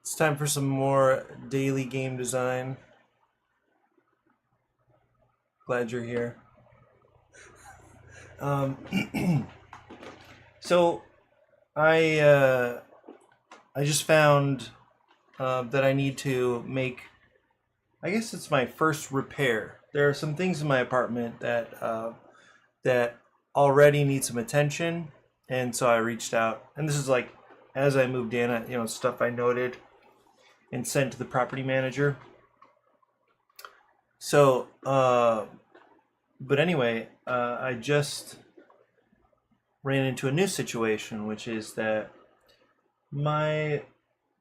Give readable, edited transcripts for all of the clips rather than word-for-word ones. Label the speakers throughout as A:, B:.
A: It's time for some more daily game design. Glad you're here. So I just found that I need to make. I guess it's my first repair. There are some things in my apartment that already need some attention, and so I reached out. And this is like as I moved in, stuff I noted and sent to the property manager. So, but anyway, I just ran into a new situation, which is that my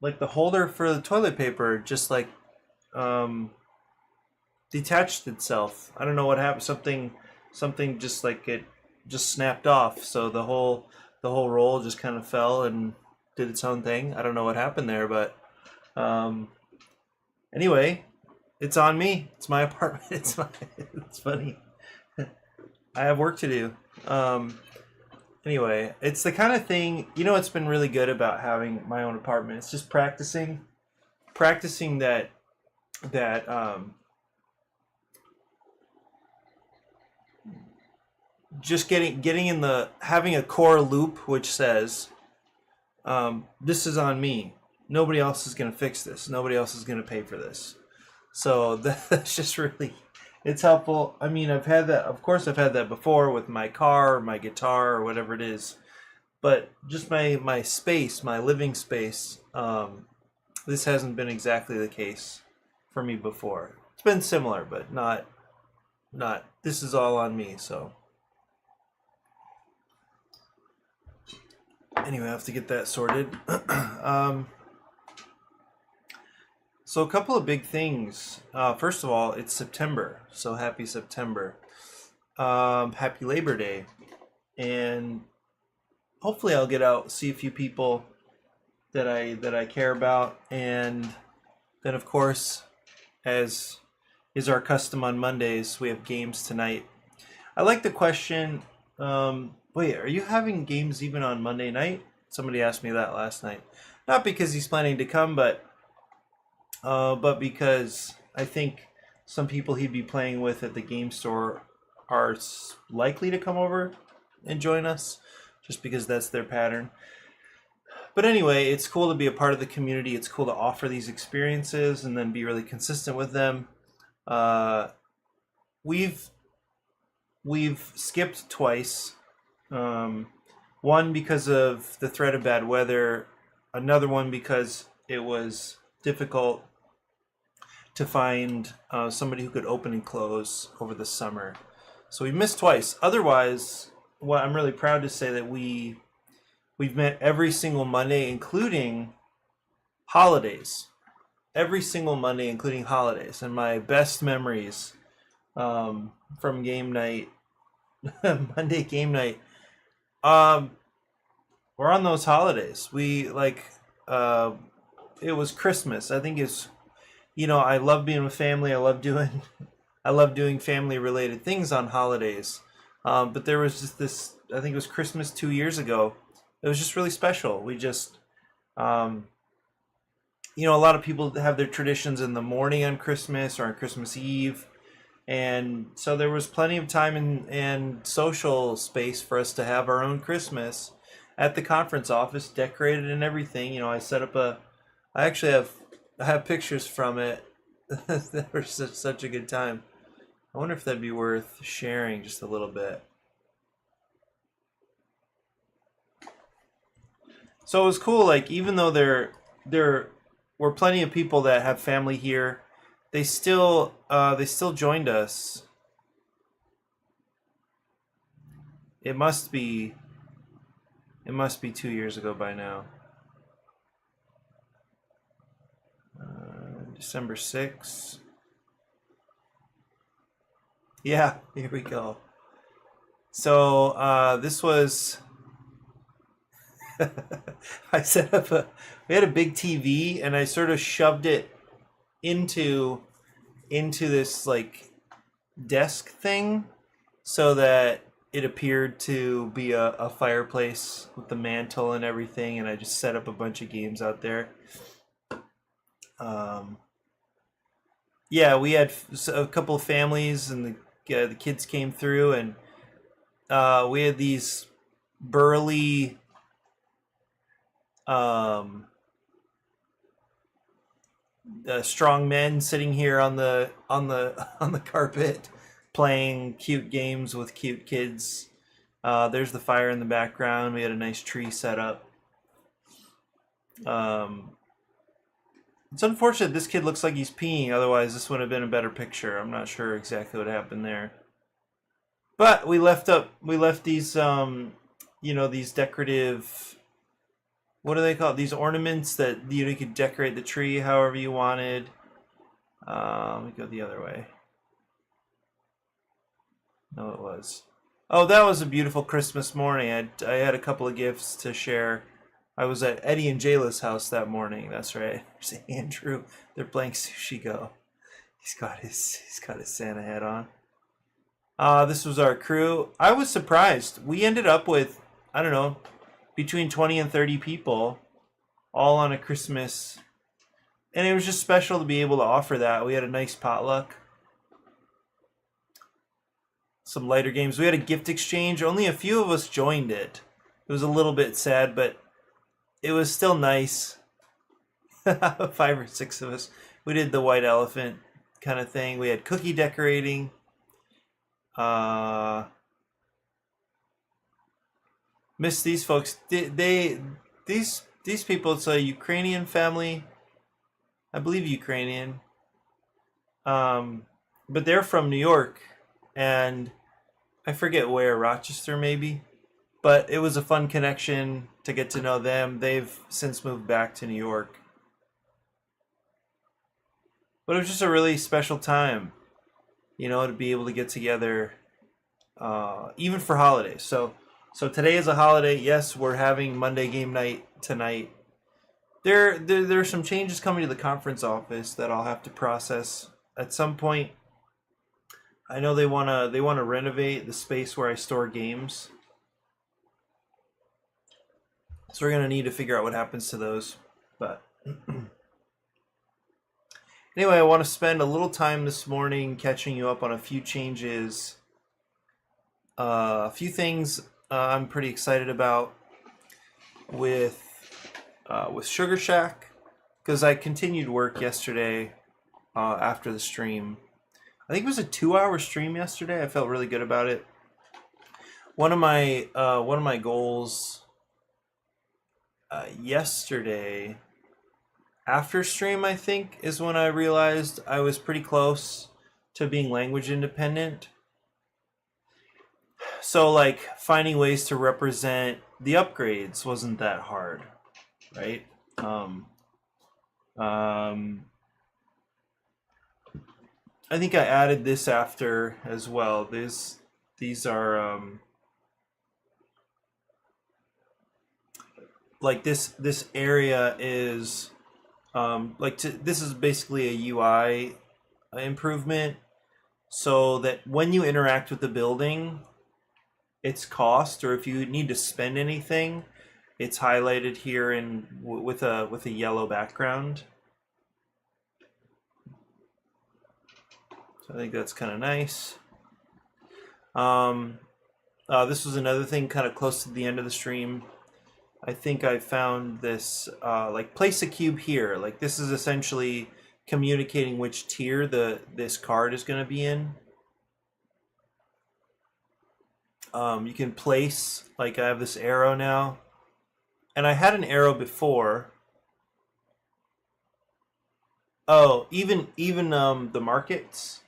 A: the holder for the toilet paper just detached itself. I don't know what happened. Something just it just snapped off. So the whole roll just kind of fell and did its own thing. I don't know what happened there, but anyway, it's on me. It's my apartment. It's funny. I have work to do. Anyway, it's the kind of thing, it's been really good about having my own apartment. It's just practicing that just getting in having a core loop which says, this is on me. Nobody else is going to fix this. Nobody else is going to pay for this. So that's just really, it's helpful. I mean, I've had that, of course I've had that before with my car or my guitar or whatever it is, but just my space, my living space, this hasn't been exactly the case for me before. It's been similar, but not, this is all on me, so. Anyway, I have to get that sorted. So a couple of big things. First of all, it's September, so happy September. Happy Labor Day. And hopefully I'll get out, see a few people that I care about. And then, of course, as is our custom on Mondays, we have games tonight. I like the question, wait, are you having games even on Monday night? Somebody asked me that last night. Not because he's planning to come, but because I think some people he'd be playing with at the game store are likely to come over and join us, just because that's their pattern. But anyway, it's cool to be a part of the community. It's cool to offer these experiences and then be really consistent with them. We've skipped twice. One because of the threat of bad weather. Another one because it was difficult to find somebody who could open and close over the summer. So we missed twice. Otherwise, well, I'm really proud to say that we've met every single Monday, including holidays. Every single Monday, including holidays. And my best memories from game night, Monday game night, were on those holidays. We it was Christmas. I think it's, I love being with family. I love doing family related things on holidays. But there was just this, I think it was Christmas 2 years ago. It was just really special. We just, a lot of people have their traditions in the morning on Christmas or on Christmas Eve. And so there was plenty of time and social space for us to have our own Christmas at the conference office, decorated and everything. I set up I have pictures from it. That were such a good time. I wonder if that'd be worth sharing just a little bit. So it was cool, even though there were plenty of people that have family here, they still joined us. It must be 2 years ago by now. December 6th. Yeah, here we go. So this was I set up we had a big TV and I sort of shoved it into this desk thing so that it appeared to be a fireplace with the mantle and everything, and I just set up a bunch of games out there. Um, yeah, we had a couple of families, and the kids came through, and we had these burly um, strong men sitting here on the carpet, playing cute games with cute kids. There's the fire in the background. We had a nice tree set up. Um, it's unfortunate this kid looks like he's peeing. Otherwise, this would have been a better picture. I'm not sure exactly what happened there. But we left these these decorative, what do they call it? These ornaments that you could decorate the tree however you wanted. Let me go the other way. No, it was. Oh, that was a beautiful Christmas morning. I had a couple of gifts to share. I was at Eddie and Jayla's house that morning. That's right. There's Andrew. They're playing Sushi Go. He's got his Santa hat on. This was our crew. I was surprised. We ended up with, I don't know, between 20 and 30 people, all on a Christmas. And it was just special to be able to offer that. We had a nice potluck. Some lighter games. We had a gift exchange. Only a few of us joined it. It was a little bit sad, but it was still nice. 5 or 6 of us. We did the white elephant kind of thing. We had cookie decorating. Miss these folks. These people. It's a Ukrainian family. I believe Ukrainian. But they're from New York, and I forget where, Rochester maybe. But it was a fun connection to get to know them. They've since moved back to New York. But it was just a really special time, to be able to get together, even for holidays. So today is a holiday. Yes, we're having Monday game night tonight. There are some changes coming to the conference office that I'll have to process at some point. I know they wanna renovate the space where I store games. So we're gonna need to figure out what happens to those. But anyway, I want to spend a little time this morning catching you up on a few changes, a few things I'm pretty excited about with Sugar Shack, because I continued work yesterday after the stream. I think it was a 2-hour stream yesterday. I felt really good about it. One of my goals yesterday after stream, I think, is when I realized I was pretty close to being language independent. So like finding ways to represent the upgrades wasn't that hard, right? I think I added this after as well. These are like this area is this is basically a UI improvement, so that when you interact with the building, its cost, or if you need to spend anything, it's highlighted here in with a yellow background. So I think that's kind of nice. This was another thing kind of close to the end of the stream. I think I found this, like place a cube here. Like this is essentially communicating which tier this card is going to be in. You can place, like I have this arrow now, and I had an arrow before. Oh, even the markets.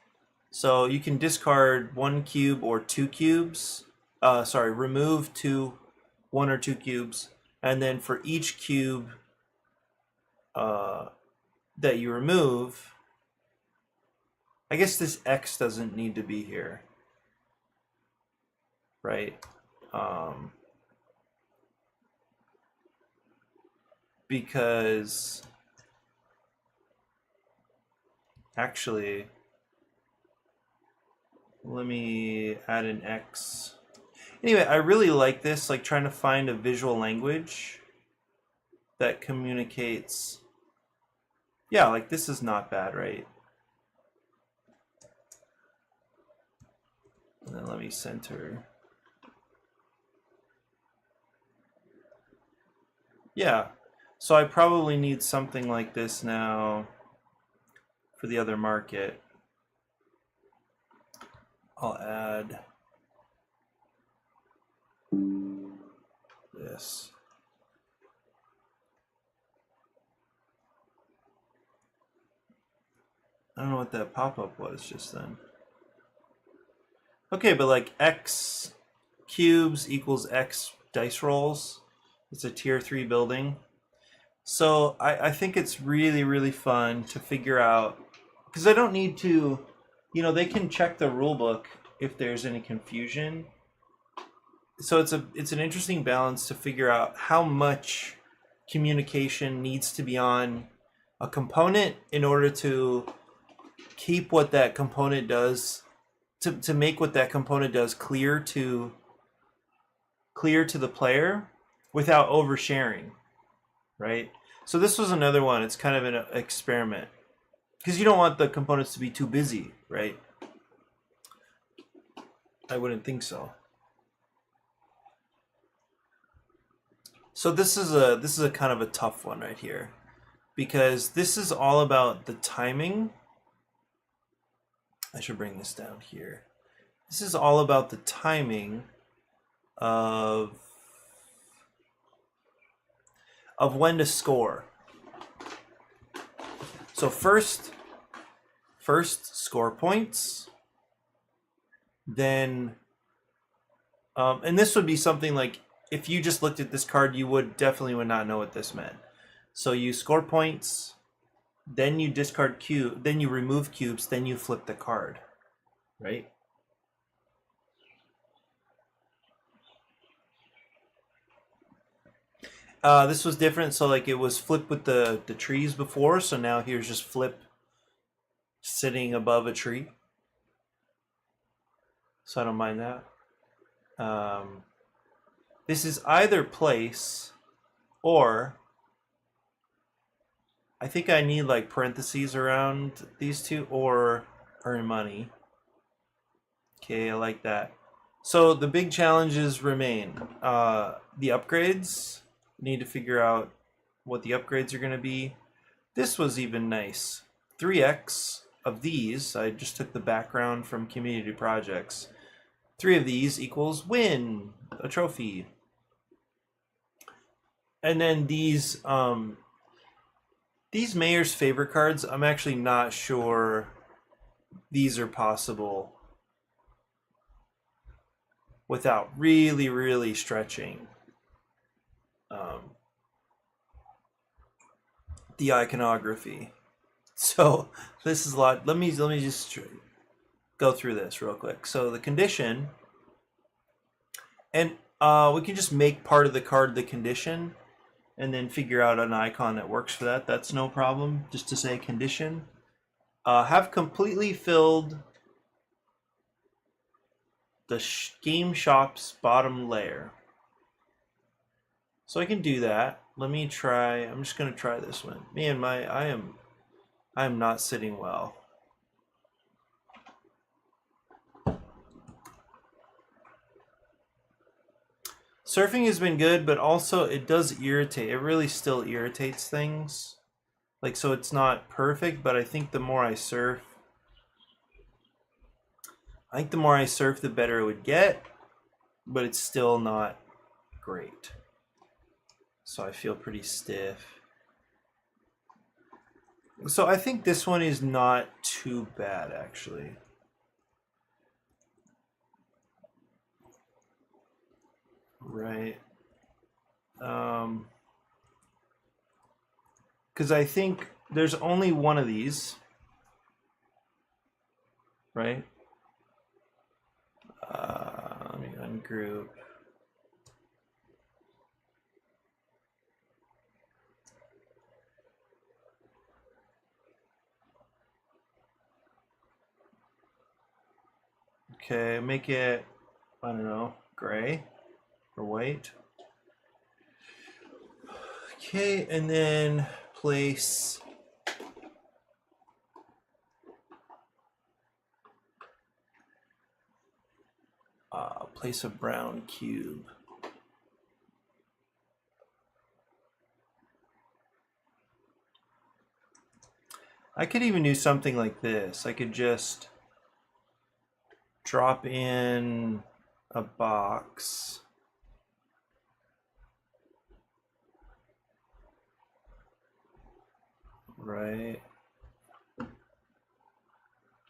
A: So you can discard 1 cube or 2 cubes. Remove 1 or 2 cubes, and then for each cube that you remove, I guess this X doesn't need to be here, right? Because actually, let me add an X. Anyway, I really like this, like trying to find a visual language that communicates Yeah, like this is not bad, right? And then let me center. Yeah, so I probably need something like this now for the other market. I'll add this. I don't know what that pop-up was just then. Okay, but like X cubes equals X dice rolls. It's a tier 3 building. So I think it's really, really fun to figure out, because I don't need to, you know, they can check the rule book if there's any confusion. So it's an interesting balance to figure out how much communication needs to be on a component in order to keep what that component does, to make what that component does clear to the player without oversharing, right? So this was another one. It's kind of an experiment because you don't want the components to be too busy, right? I wouldn't think so. So this is a kind of a tough one right here, because this is all about the timing. I should bring this down here. This is all about the timing of when to score. So first score points, then and this would be something like, if you just looked at this card, you definitely would not know what this meant. So you score points, then you discard cube, then you remove cubes, then you flip the card, right? This was different. So like it was flip with the trees before, so now here's just flip sitting above a tree. So I don't mind that. This is either place, or I think I need like parentheses around these two, or earn money. Okay, I like that. So the big challenges remain. The upgrades, need to figure out what the upgrades are going to be. This was even nice. 3x of these, I just took the background from community projects. 3 of these equals win, a trophy. And then these mayor's favorite cards, I'm actually not sure these are possible without really, really stretching the iconography. So this is a lot. Let me just go through this real quick. So the condition, and we can just make part of the card the condition, and then figure out an icon that works for that. That's no problem. Just to say condition, have completely filled the game shop's bottom layer. So I can do that. Let me try. I'm just gonna try this one. Man, I am not sitting well. Surfing has been good, but also it does irritate. It really still irritates things. Like, so it's not perfect, but I think the more I surf, the better it would get, but it's still not great. So I feel pretty stiff. So I think this one is not too bad, actually. Right. Because I think there's only one of these, right? Let me ungroup. Okay, make it, I don't know, gray or white. Okay, and then place Place a brown cube. I could even do something like this. I could just drop in a box. Right.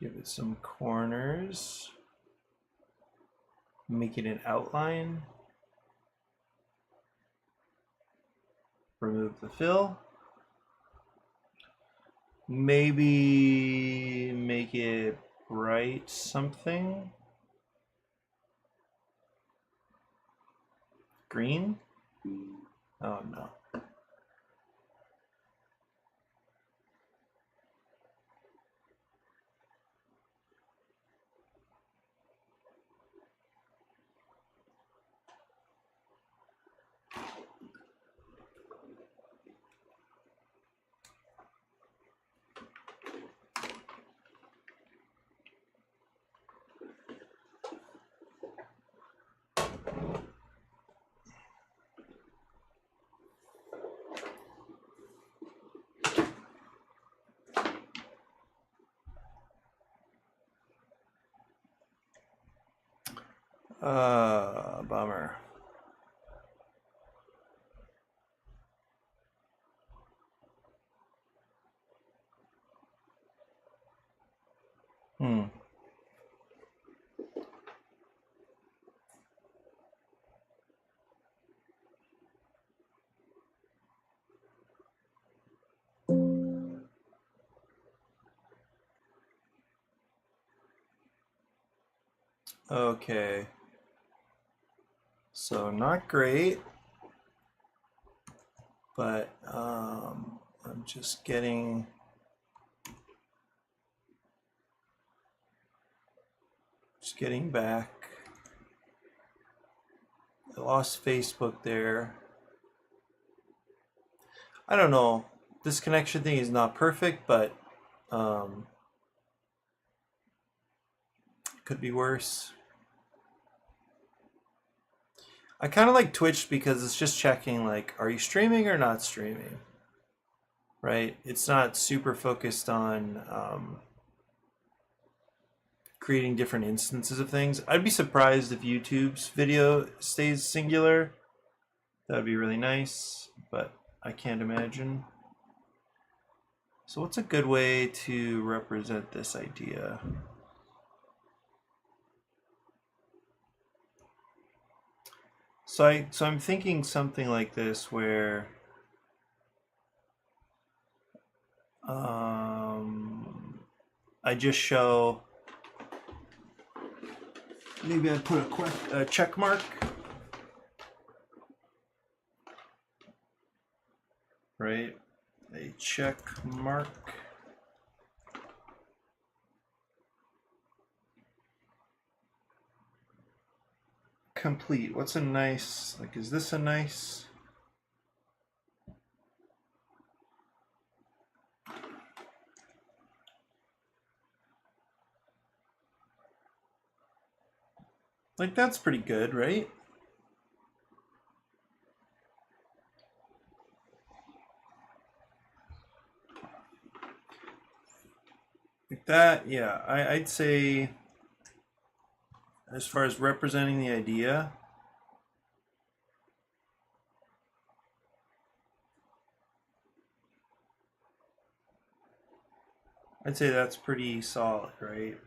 A: Give it some corners. Make it an outline. Remove the fill. Maybe make it bright something. Green? Oh no. Bummer. Okay. So not great, but I'm just getting back. I lost Facebook there. I don't know. This connection thing is not perfect, but could be worse. I kind of like Twitch because it's just checking, like, are you streaming or not streaming? Right? It's not super focused on creating different instances of things. I'd be surprised if YouTube's video stays singular. That'd be really nice, but I can't imagine. So what's a good way to represent this idea? So I'm thinking something like this where I just show, maybe I put a check mark, right? A check mark. Complete. What's a nice, like, is this a nice? Like, that's pretty good, right? Like that, yeah. I'd say, as far as representing the idea, I'd say that's pretty solid, right?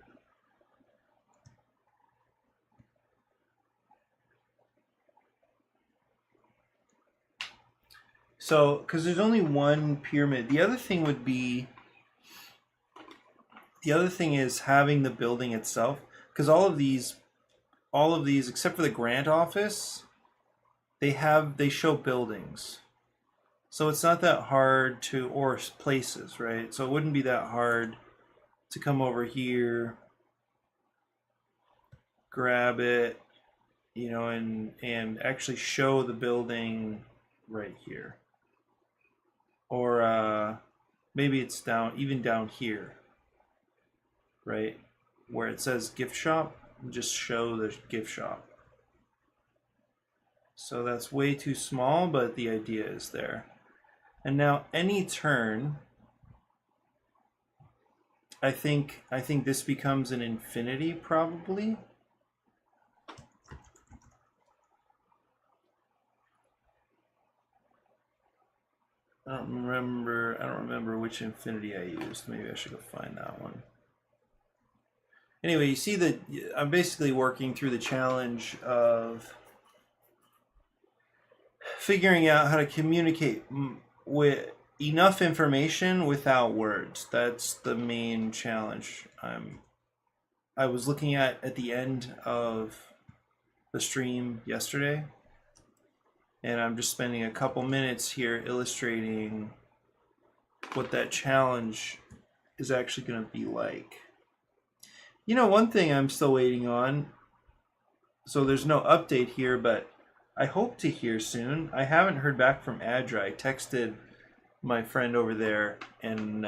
A: So, because there's only one pyramid. The other thing would be, the other thing is having the building itself, because all of these, except for the grant office, they show buildings. So it's not that hard to, or places, right? So it wouldn't be that hard to come over here, grab it, you know, and actually show the building right here. Or maybe it's even down here, right? Where it says gift shop, just show the gift shop. So that's way too small, but the idea is there. And now any turn, I think this becomes an infinity probably. I don't remember which infinity I used. Maybe I should go find that one. Anyway, you see that I'm basically working through the challenge of figuring out how to communicate with enough information without words. That's the main challenge. I was looking at the end of the stream yesterday, and I'm just spending a couple minutes here illustrating what that challenge is actually going to be like. You know, one thing I'm still waiting on, so there's no update here, but I hope to hear soon. I haven't heard back from Adra. I texted my friend over there and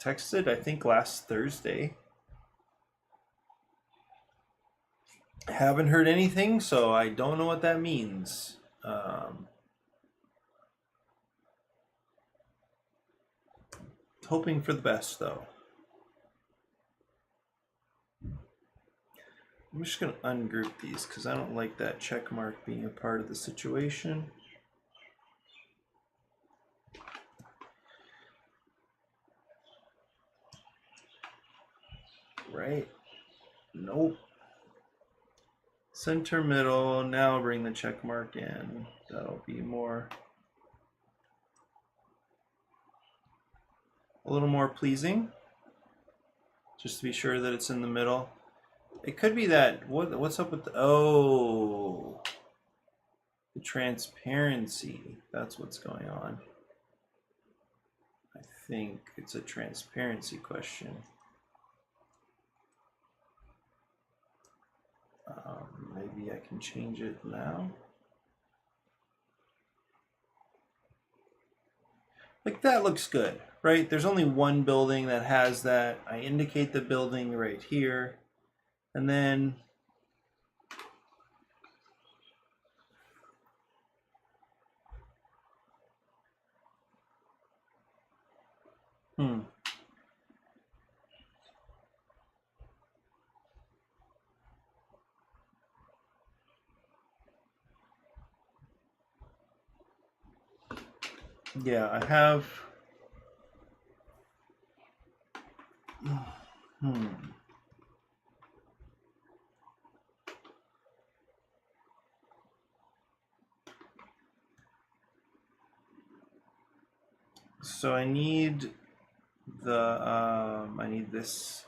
A: texted, I think, last Thursday. Haven't heard anything, so I don't know what that means. Hoping for the best, though. I'm just going to ungroup these because I don't like that check mark being a part of the situation. Right. Nope. Center middle. Now I'll bring the check mark in. That'll be more, a little more pleasing. Just to be sure that it's in the middle. It could be that, what's up with the, oh, the transparency. That's what's going on. I think it's a transparency question. Maybe I can change it now. Like that looks good, right? There's only one building that has that. I indicate the building right here. And then yeah, I have So I need I need this.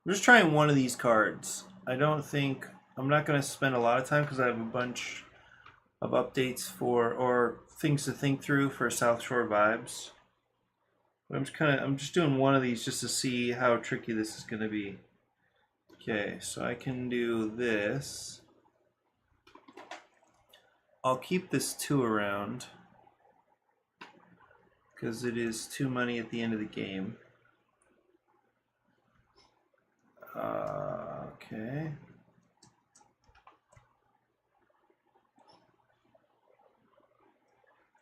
A: I'm just trying one of these cards. I'm not going to spend a lot of time because I have a bunch of updates or things to think through for South Shore Vibes. But I'm just doing one of these just to see how tricky this is going to be. Okay, so I can do this. I'll keep this 2 around because it is 2 money at the end of the game. Okay.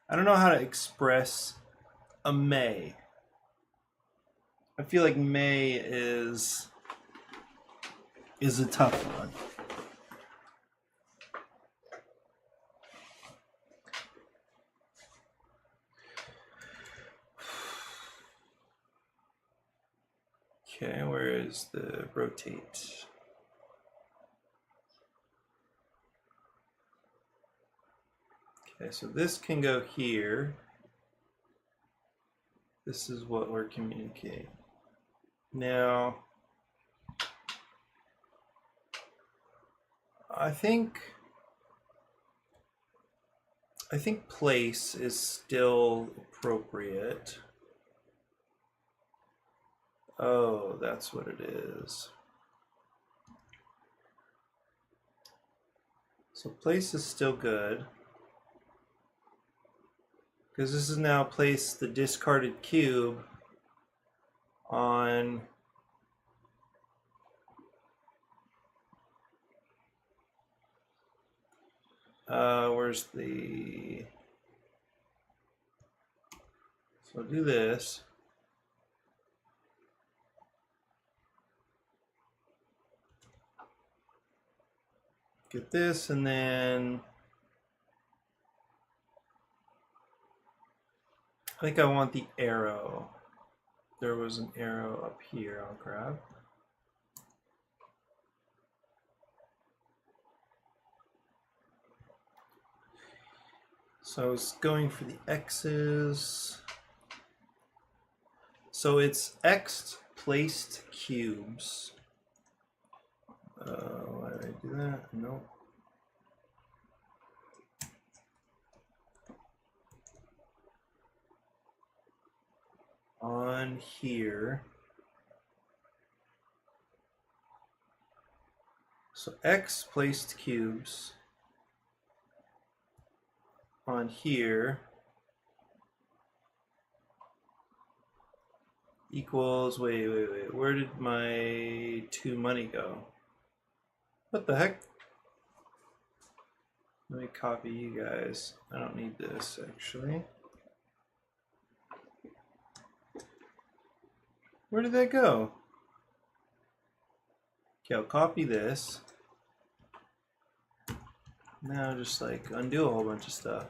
A: I don't know how to express a May. I feel like May is a tough one. Okay, where is the rotate? Okay, so this can go here. This is what we're communicating. Now, I think place is still appropriate. Oh, that's what it is. So place is still good. Because this is now place the discarded cube on Where's the... So do this. Get this, and then I think I want the arrow. There was an arrow up here I'll grab. So I was going for the X's. So it's X placed cubes. Why did I do that? No. On here. So X placed cubes on here equals, wait, where did my 2 money go? What the heck? Let me copy you guys. I don't need this actually. Where did that go? Okay, I'll copy this. Now just like undo a whole bunch of stuff.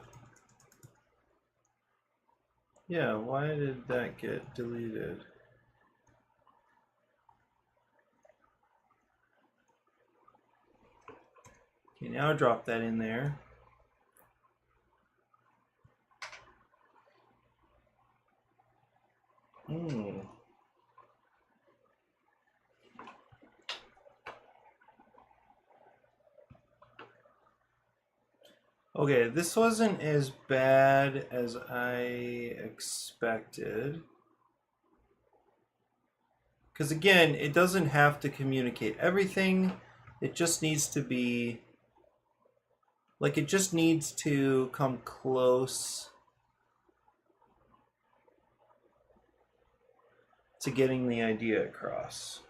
A: Yeah, why did that get deleted? Okay, now drop that in there. Okay, this wasn't as bad as I expected. Because again, it doesn't have to communicate everything. It just needs to be, like, it just needs to come close to getting the idea across.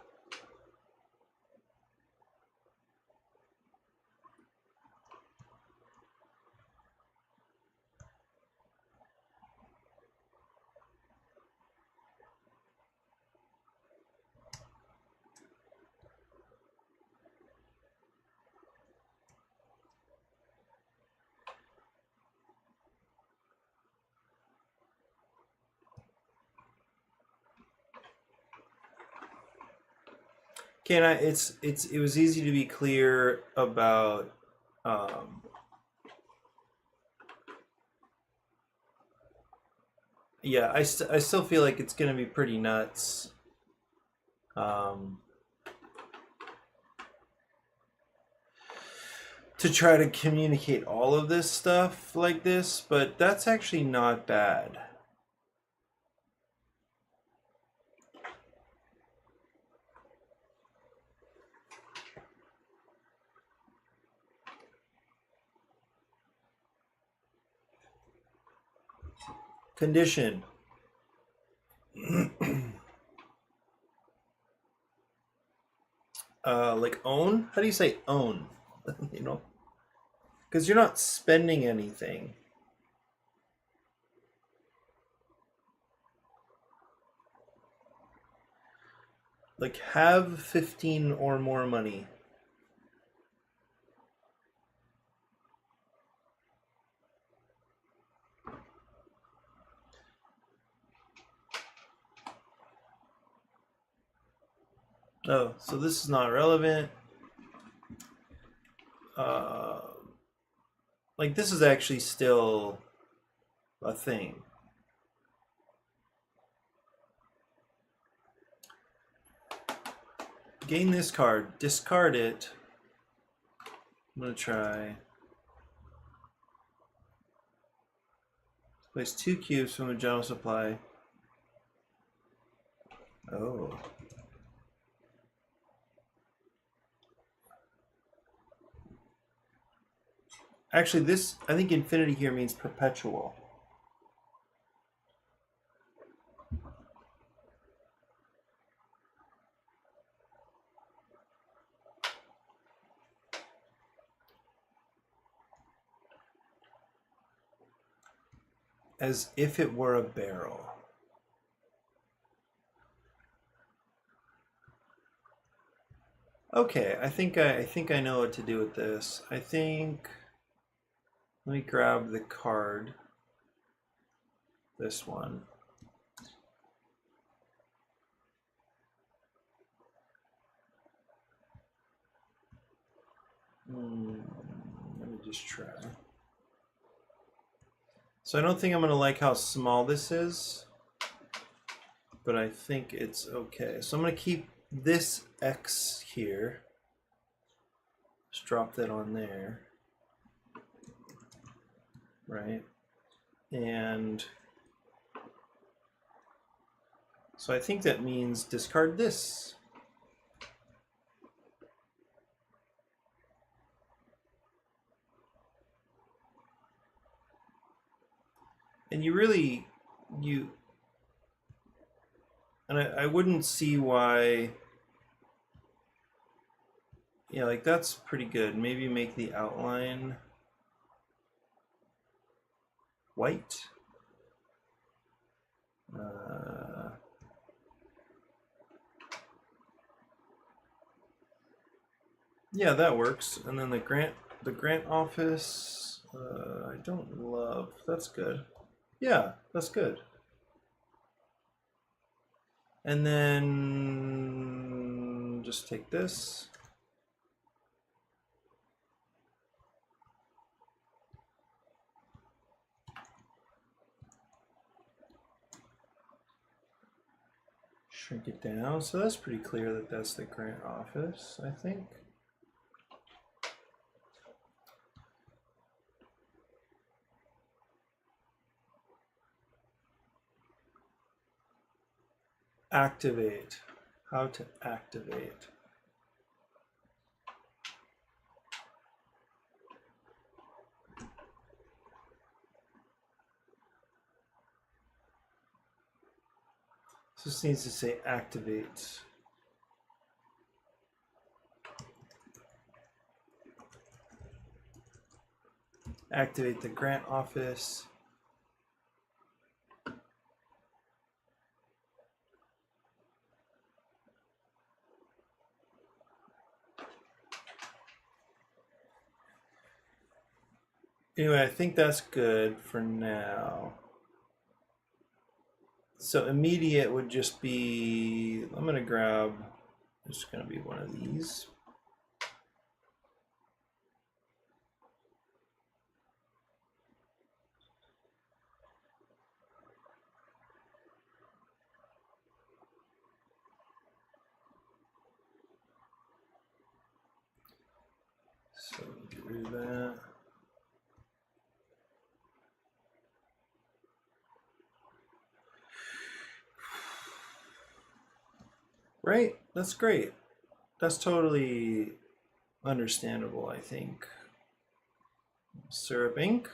A: Okay, and it was easy to be clear about yeah, I still feel like it's gonna be pretty nuts. To try to communicate all of this stuff like this, but that's actually not bad. Condition. Like own? How do you say own? You know? Because you're not spending anything. Like have 15 or more money. Oh, so this is not relevant. Like this is actually still a thing. Gain this card, discard it. I'm gonna try. Place 2 cubes from a general supply. Oh. Actually, this, I think infinity here means perpetual. as if it were a barrel. Okay, I think I know what to do with this. I think let me grab the card. This one. Let me just try. So I don't think I'm gonna like how small this is, but I think it's okay. So I'm gonna keep this X here. Just drop that on there, right? And so I think that means discard this. And I wouldn't see why, yeah, like that's pretty good. Maybe make the outline white. Yeah, that works. And then the grant office, I don't love. That's good. Yeah, that's good. And then just take this. Shrink it down. So that's pretty clear that that's the grant office, I think. Activate. How to activate. This needs to say activate. Activate the grant office. Anyway, I think that's good for now. So immediate would just be, I'm going to grab, it's going to be one of these. So get rid of that. Right? That's great. That's totally understandable, I think. Syrup ink.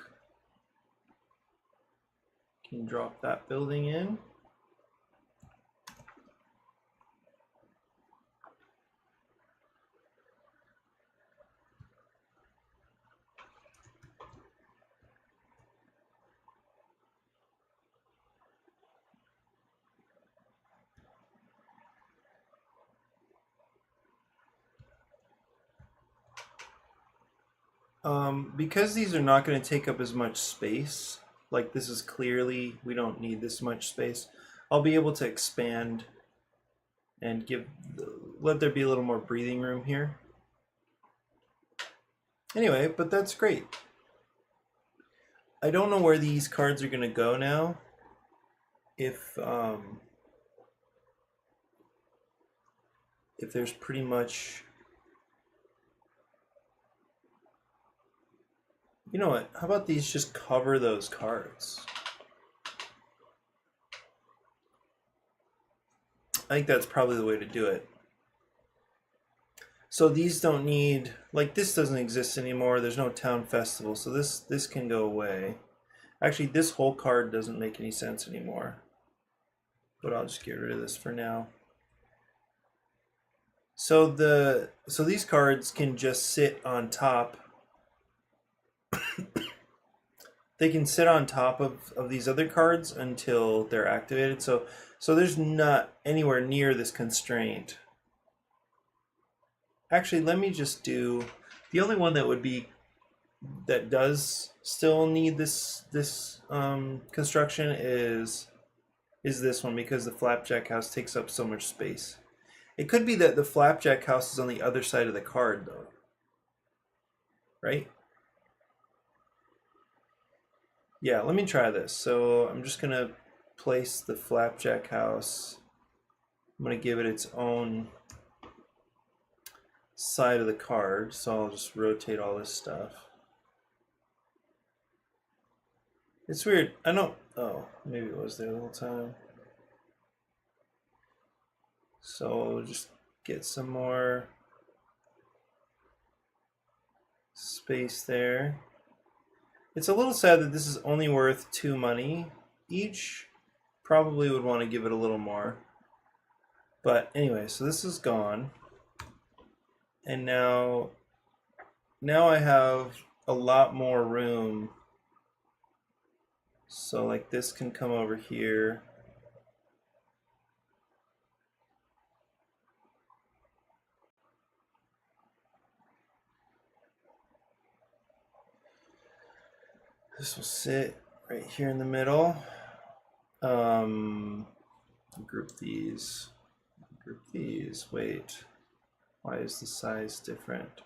A: Can drop that building in. Because these are not going to take up as much space, like this is clearly, we don't need this much space, I'll be able to expand and let there be a little more breathing room here. Anyway, but that's great. I don't know where these cards are going to go now. If there's pretty much, you know what, how about these just cover those cards? I think that's probably the way to do it. So these don't need, like this doesn't exist anymore. There's no town festival, so this can go away. Actually, this whole card doesn't make any sense anymore. But I'll just get rid of this for now. So these cards can just sit on top. they can sit on top of these other cards until they're activated. So there's not anywhere near this constraint. Actually, let me just do the only one that does still need this construction is this one, because the flapjack house takes up so much space. It could be that the flapjack house is on the other side of the card though, right? Yeah, let me try this. So I'm just gonna place the flapjack house. I'm gonna give it its own side of the card, so I'll just rotate all this stuff. It's weird. I don't. Oh, maybe it was there the whole time. So we'll just get some more space there. It's a little sad that this is only worth 2 money each. Probably would want to give it a little more. But anyway, so this is gone. And now I have a lot more room. So like this can come over here. This will sit right here in the middle. Group these. Group these. Wait. Why is the size different?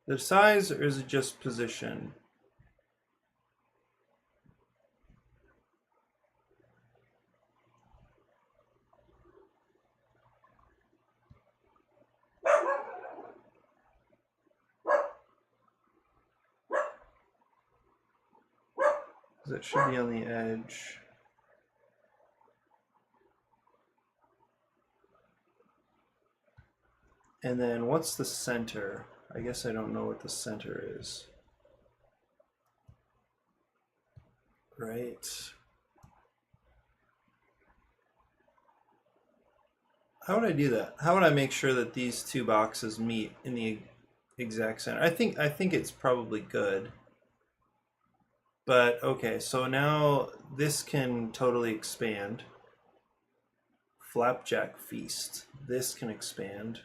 A: The size, or is it just position? It should be on the edge. And then what's the center? I guess I don't know what the center is. Right. How would I do that? How would I make sure that these two boxes meet in the exact center? I think it's probably good. But okay, so now this can totally expand. Flapjack Feast. This can expand.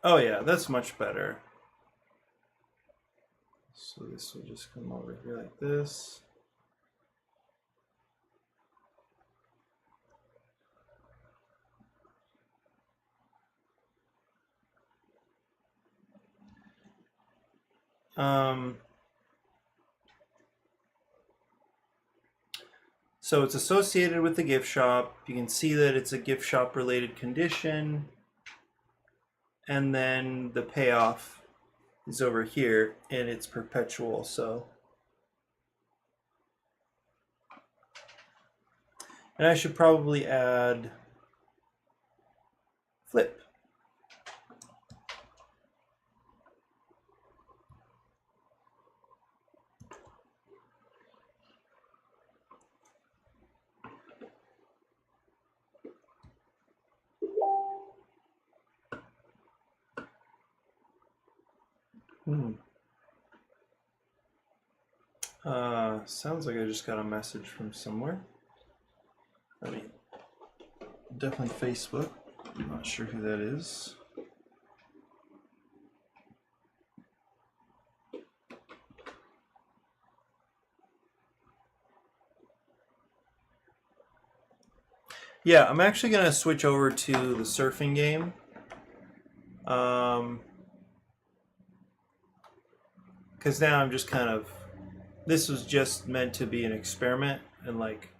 A: Oh yeah, that's much better. So this will just come over here like this. So it's associated with the gift shop. You can see that it's a gift shop related condition. And then the payoff is over here, and it's perpetual. So, and I should probably add flip. Sounds like I just got a message from somewhere. I mean, definitely Facebook. I'm not sure who that is. Yeah, I'm actually gonna switch over to the surfing game. Because now I'm just kind of, this was just meant to be an experiment, and like,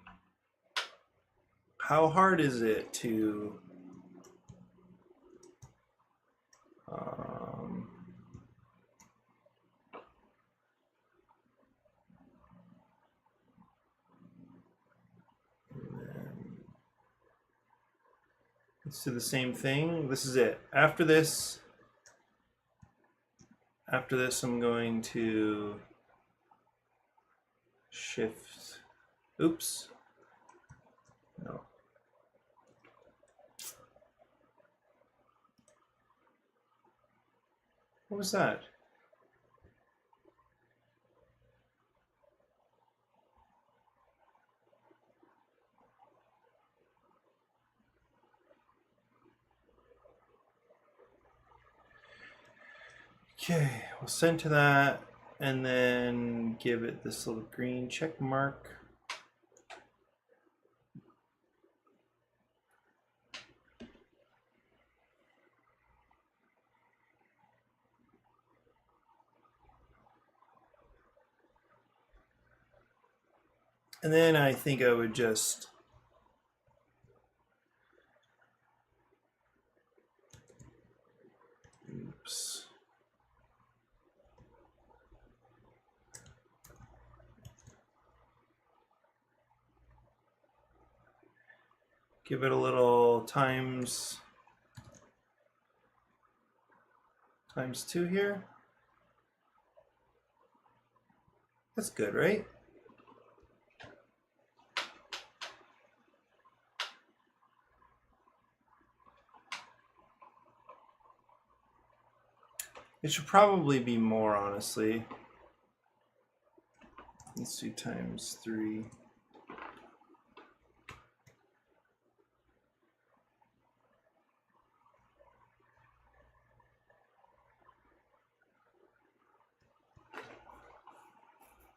A: how hard is it to let's do the same thing. This is it. After this I'm going to shift. Oops. No. What was that? Okay, we'll send to that and then give it this little green check mark. And then I think I would just oops. Give it a little times 2 here. That's good, right? It should probably be more, honestly. Let's do times 3.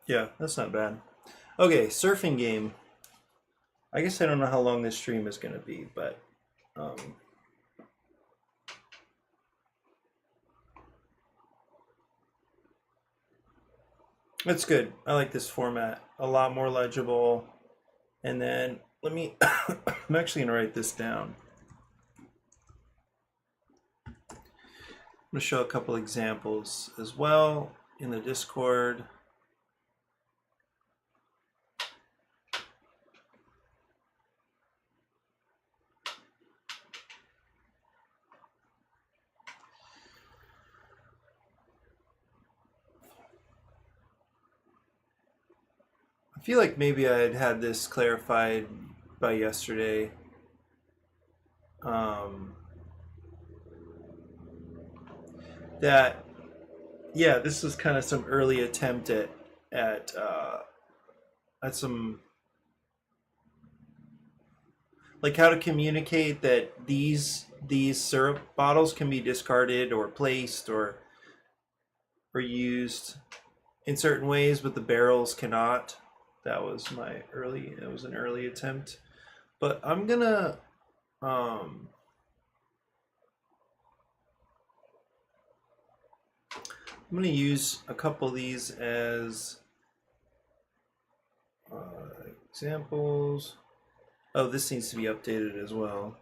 A: Yeah, that's not bad. Okay, surfing game. I guess I don't know how long this stream is going to be, but it's good. I like this format. A lot more legible. And then let me, I'm actually going to write this down. I'm going to show a couple examples as well in the Discord. I feel like maybe I had this clarified by yesterday. That, yeah, this was kind of some early attempt at some, like, how to communicate that these syrup bottles can be discarded or placed or used in certain ways, but the barrels cannot. That was an early attempt. But I'm gonna I'm gonna use a couple of these as examples. Oh, this needs to be updated as well.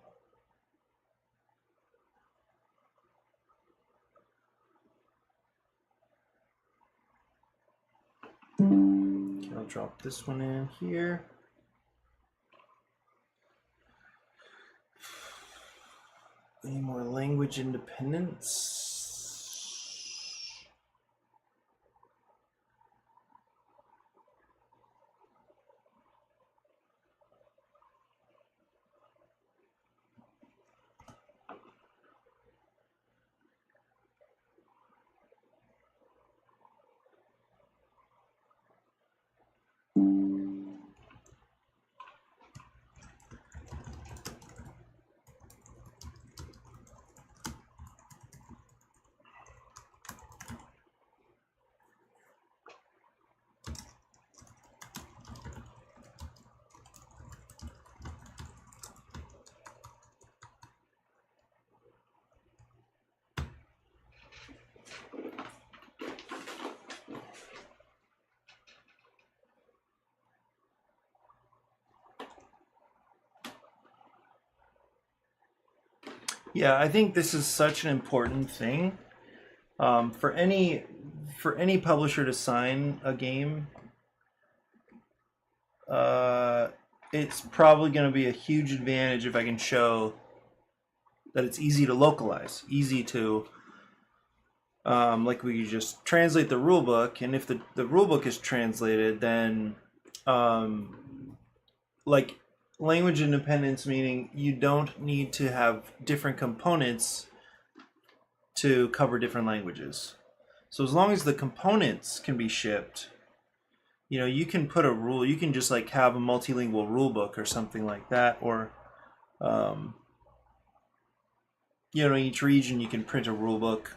A: Okay, I'll drop this one in here. Any more language independence? Yeah, I think this is such an important thing for any publisher to sign a game. It's probably going to be a huge advantage if I can show that it's easy to localize, easy to like we just translate the rule book, and if the rule book is translated, then like language independence, meaning you don't need to have different components to cover different languages. So as long as the components can be shipped, you know, you can put a rule. You can just like have a multilingual rule book or something like that, or you know, each region you can print a rule book,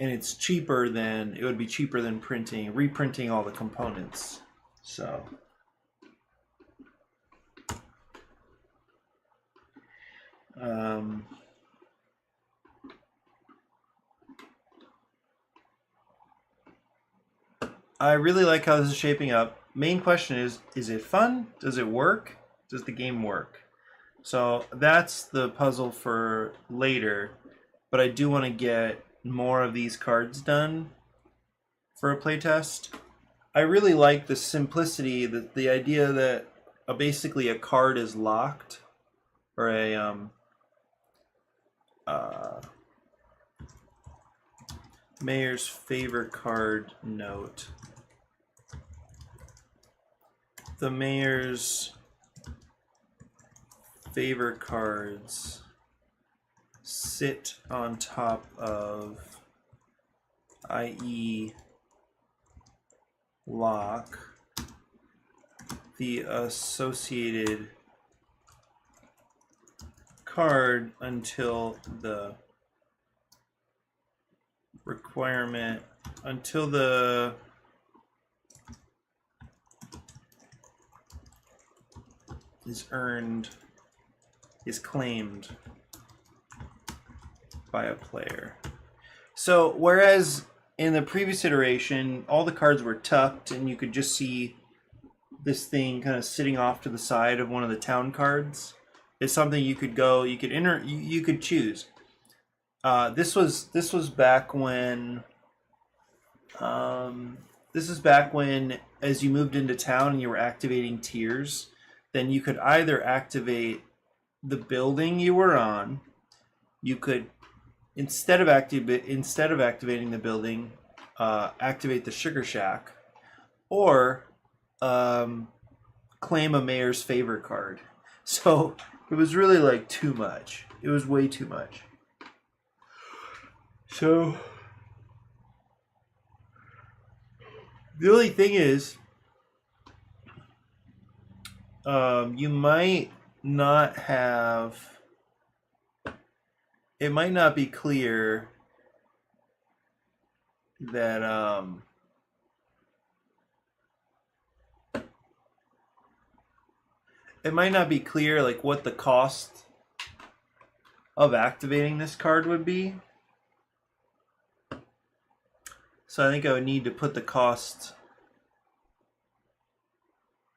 A: and it's cheaper than it would be cheaper than reprinting all the components. So. I really like how this is shaping up. Main question is it fun? Does it work? Does the game work? So that's the puzzle for later, but I do want to get more of these cards done for a playtest. I really like the simplicity, the idea that basically a card is locked, or a Mayor's favorite card note. The Mayor's favorite cards sit on top of, i.e. lock, the associated card until the requirement, until the is claimed by a player. So whereas in the previous iteration all the cards were tucked and you could just see this thing kind of sitting off to the side of one of the town cards, it's something you could go, you could choose. This was back when as you moved into town and you were activating tiers, then you could either activate the building you were on, you could instead of activating the building, activate the Sugar Shack, or claim a Mayor's favor card. So it was really like too much. It was way too much. So the only thing is, you might not have, it might not be clear that it might not be clear like what the cost of activating this card would be. So I think I would need to put the cost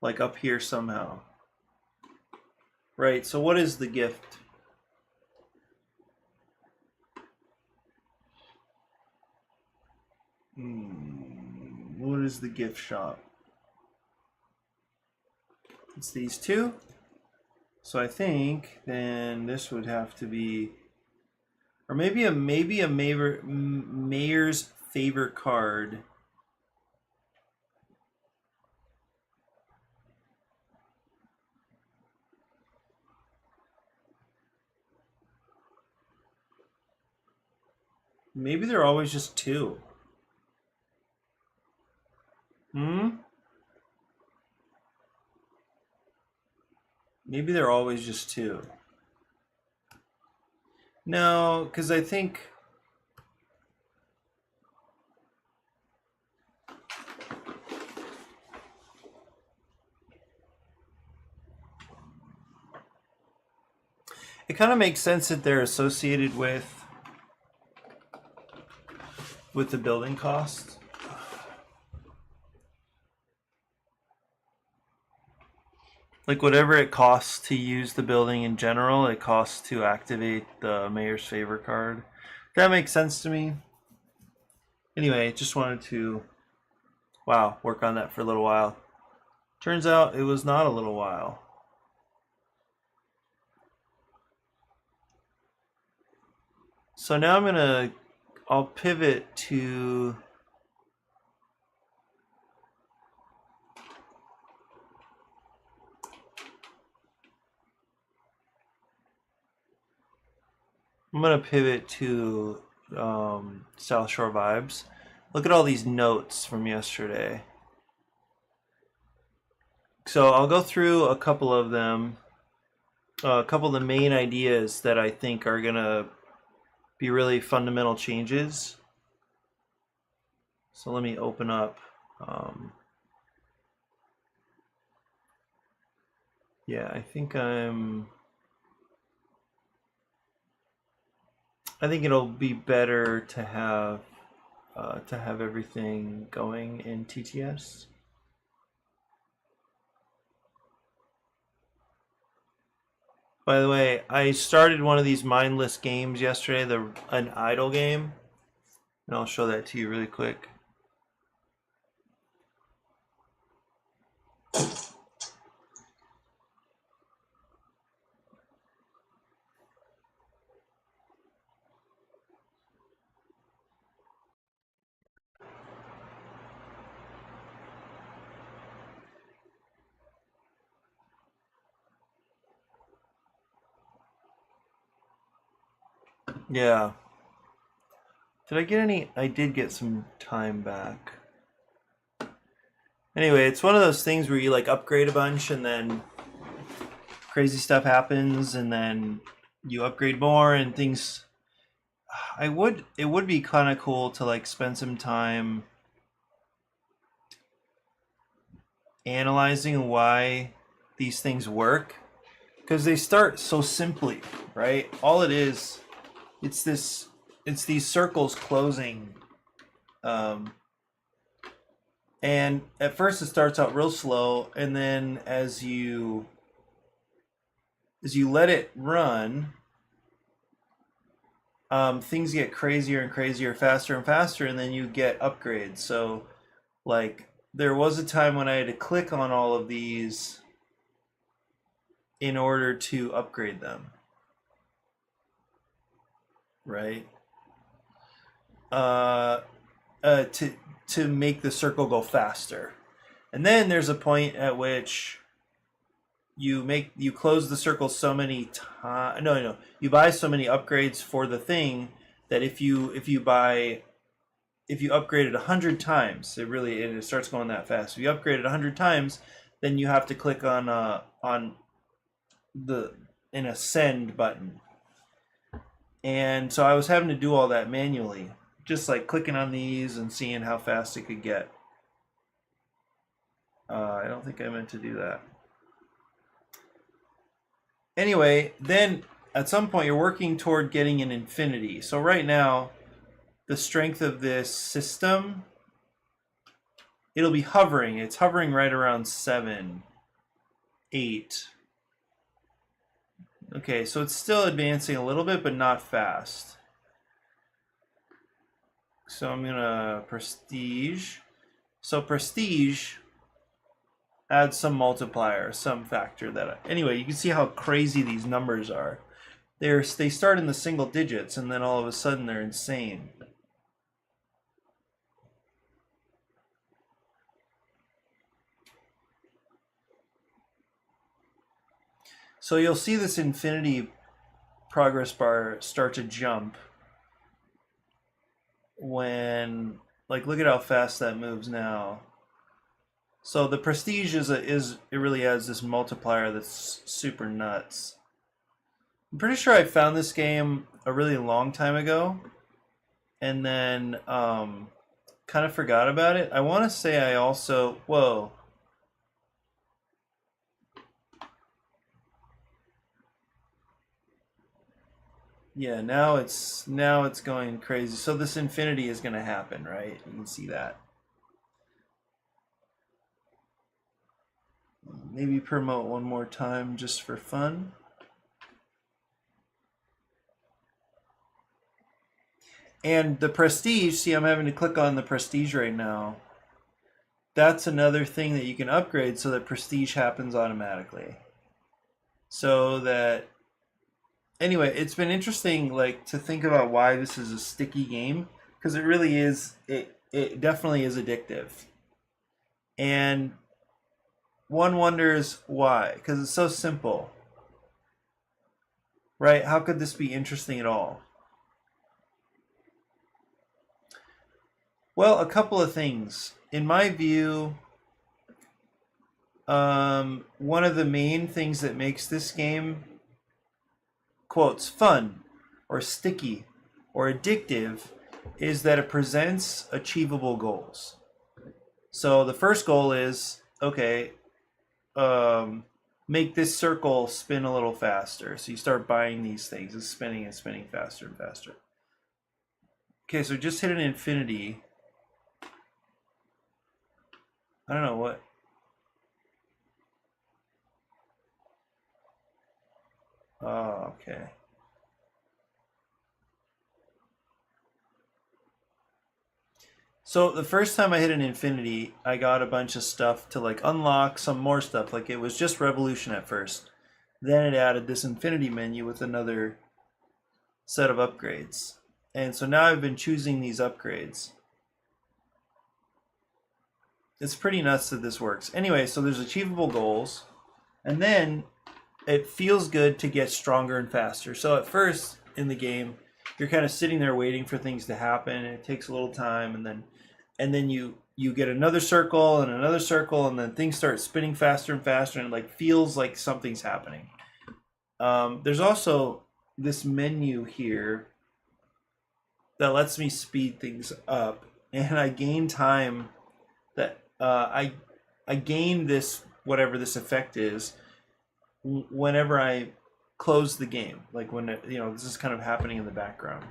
A: like up here somehow. Right, so what is the gift? What is the gift shop? It's these two. So I think then this would have to be, or maybe a Mayor's favorite card. Maybe they're always just two. Maybe they're always just two. No, because I think it kind of makes sense that they're associated with the building cost. Like whatever it costs to use the building in general, it costs to activate the Mayor's favor card. That makes sense to me. Anyway, just wanted to, work on that for a little while. Turns out it was not a little while. So now I'll pivot to I'm gonna pivot to South Shore vibes. Look at all these notes from yesterday. So I'll go through a couple of them, a couple of the main ideas that I think are gonna be really fundamental changes. So let me open up. Yeah, I think it'll be better to have everything going in TTS. By the way, I started one of these mindless games yesterday, an idle game, and I'll show that to you really quick. Yeah. Did I get any? I did get some time back. Anyway, it's one of those things where you like upgrade a bunch and then crazy stuff happens and then you upgrade more and things. It would be kind of cool to like spend some time analyzing why these things work, because they start so simply, right? All it is, it's these circles closing, and at first it starts out real slow, and then as you let it run, things get crazier and crazier, faster and faster, and then you get upgrades. So like there was a time when I had to click on all of these in order to upgrade them, right? To make the circle go faster. And then there's a point at which you close the circle so many times. No, you buy so many upgrades for the thing that if you upgrade it 100 times, it starts going that fast. If you upgrade it 100 times, then you have to click on an ascend button. And so I was having to do all that manually, just like clicking on these and seeing how fast it could get. I don't think I meant to do that. Anyway, then at some point you're working toward getting an infinity. So right now, the strength of this system, it'll be hovering. It's hovering right around 7, 8. Okay, so it's still advancing a little bit, but not fast. So I'm gonna prestige. So prestige adds some multiplier, some factor anyway, you can see how crazy these numbers are. They start in the single digits and then all of a sudden they're insane. So you'll see this infinity progress bar start to jump when, like, look at how fast that moves now. So the prestige it really adds this multiplier that's super nuts. I'm pretty sure I found this game a really long time ago, and then kind of forgot about it. I want to say I also yeah, now it's going crazy. So this infinity is going to happen, right? You can see that. Maybe promote one more time just for fun. And the prestige, see, I'm having to click on the prestige right now. That's another thing that you can upgrade so that prestige happens automatically. So that, anyway, it's been interesting, like, to think about why this is a sticky game, because it really is. It definitely is addictive, and one wonders why, because it's so simple, right? How could this be interesting at all? Well, a couple of things. In my view, one of the main things that makes this game, quotes, fun or sticky or addictive is that it presents achievable goals. So the first goal is, okay, make this circle spin a little faster. So you start buying these things. It's spinning and spinning faster and faster. Okay, so just hit an infinity. I don't know what. Oh, okay. So the first time I hit an infinity, I got a bunch of stuff to like unlock some more stuff. Like it was just revolution at first. Then it added this infinity menu with another set of upgrades. And so now I've been choosing these upgrades. It's pretty nuts that this works. Anyway, so there's achievable goals. And then it feels good to get stronger and faster. So at first in the game, you're kind of sitting there waiting for things to happen. And it takes a little time, and then you get another circle and another circle, and then things start spinning faster and faster, and it like feels like something's happening. There's also this menu here that lets me speed things up, and I gain time that I gain this, whatever this effect is, whenever I close the game, like when this is kind of happening in the background.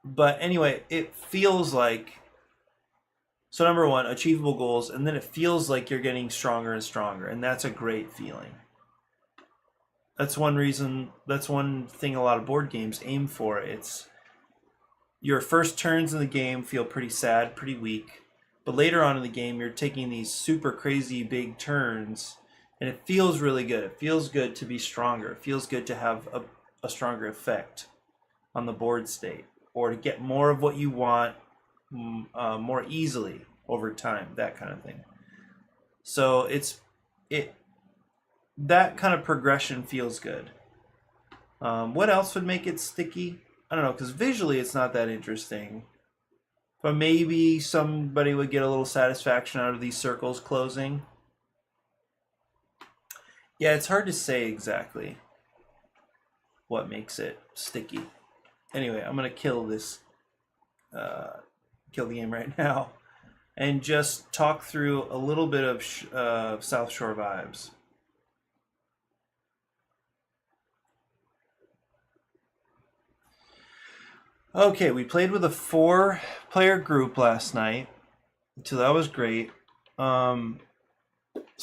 A: But anyway, it feels like, so number one, achievable goals, and then it feels like you're getting stronger and stronger, and that's a great feeling. That's one reason, that's one thing a lot of board games aim for. It's your first turns in the game feel pretty sad, pretty weak, but later on in the game you're taking these super crazy big turns, and it feels really good. It feels good to be stronger. It feels good to have a stronger effect on the board state, or to get more of what you want more easily over time, that kind of thing. So that kind of progression feels good. What else would make it sticky? I don't know, because visually it's not that interesting. But maybe somebody would get a little satisfaction out of these circles closing. Yeah, it's hard to say exactly what makes it sticky. Anyway, I'm gonna kill this, kill the game right now, and just talk through a little bit of South Shore vibes. Okay, we played with a 4-player group last night, so that was great. So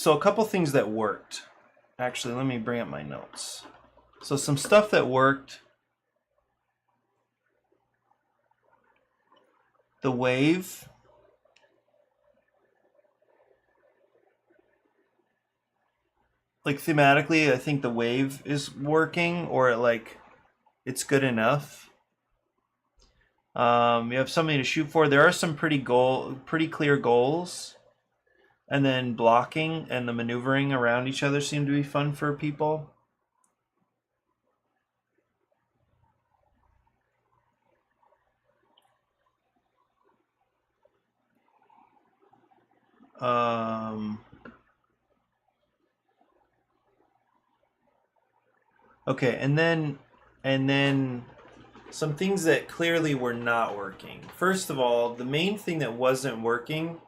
A: a couple things that worked. Actually, let me bring up my notes. So some stuff that worked. The wave. Like thematically, I think the wave is working, or it's good enough. You have something to shoot for. There are some pretty clear goals, and then blocking and the maneuvering around each other seem to be fun for people. Okay, and then some things that clearly were not working. First of all, the main thing that wasn't working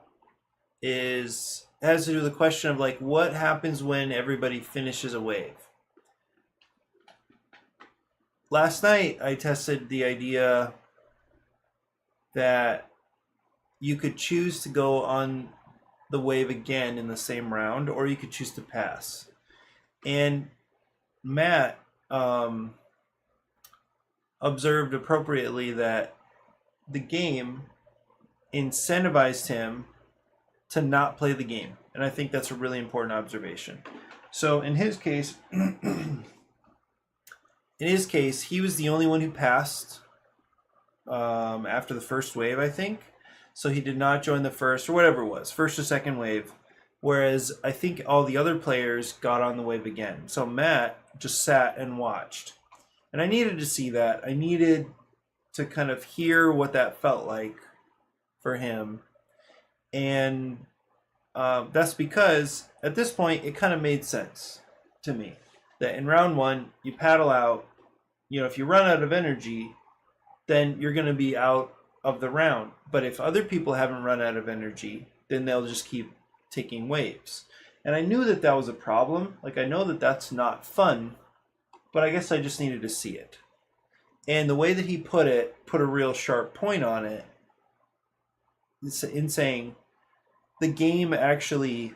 A: has to do with the question of like what happens when everybody finishes a wave. Last night I tested the idea that you could choose to go on the wave again in the same round, or you could choose to pass. And Matt observed appropriately that the game incentivized him to not play the game. And I think that's a really important observation. So in his case, he was the only one who passed after the first wave, I think. So he did not join the first, or whatever it was, first or second wave. Whereas I think all the other players got on the wave again. So Matt just sat and watched. And I needed to see that. I needed to kind of hear what that felt like for him. And that's because at this point it kind of made sense to me that in round one, you paddle out. You know, if you run out of energy, then you're going to be out of the round. But if other people haven't run out of energy, then they'll just keep taking waves. And I knew that that was a problem. Like, I know that that's not fun, but I guess I just needed to see it. And the way that he put it, put a real sharp point on it, in saying the game actually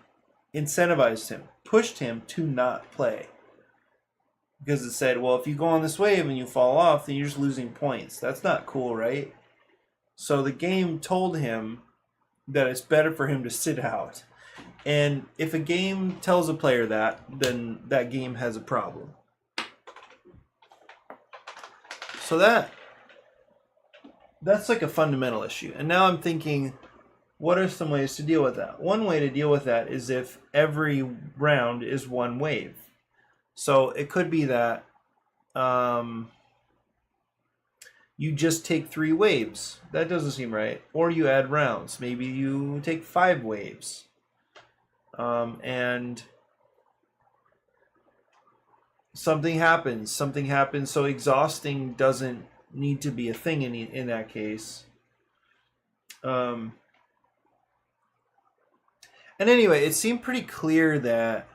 A: incentivized him, pushed him to not play. Because it said, well, if you go on this wave and you fall off, then you're just losing points. That's not cool, right? So the game told him that it's better for him to sit out. And if a game tells a player that, then that game has a problem. So that's like a fundamental issue. And now I'm thinking, what are some ways to deal with that? One way to deal with that is if every round is one wave. So it could be that you just take 3 waves. That doesn't seem right. Or you add rounds. Maybe you take 5 waves. And something happens. So exhausting doesn't need to be a thing in that case. And anyway, it seemed pretty clear that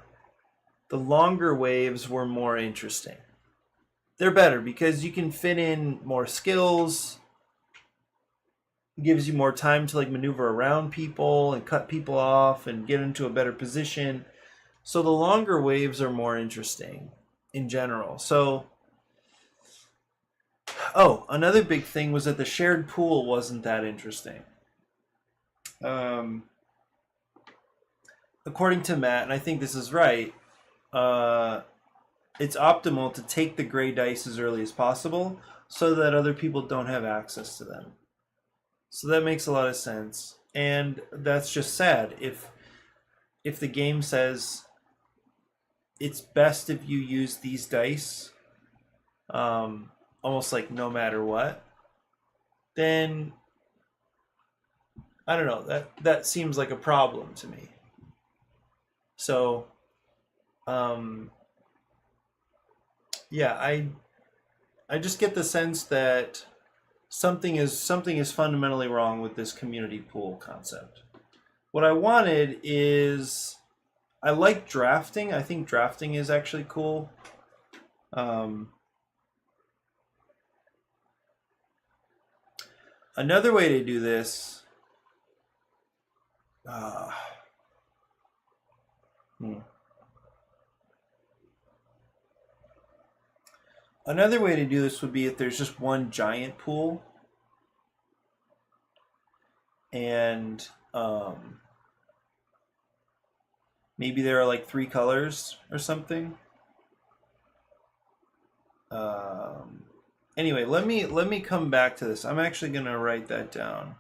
A: the longer waves were more interesting. They're better because you can fit in more skills. It gives you more time to like maneuver around people and cut people off and get into a better position. So the longer waves are more interesting in general. So, another big thing was that the shared pool wasn't that interesting. According to Matt, and I think this is right, it's optimal to take the gray dice as early as possible so that other people don't have access to them. So that makes a lot of sense. And that's just sad. If the game says it's best if you use these dice, almost like no matter what, then I don't know, that seems like a problem to me. So yeah, I just get the sense that something is fundamentally wrong with this community pool concept. What I wanted is, I like drafting. I think drafting is actually cool. Another way to do this, Another way to do this would be if there's just one giant pool, and maybe there are like 3 colors or something. Anyway, let me come back to this. I'm actually going to write that down.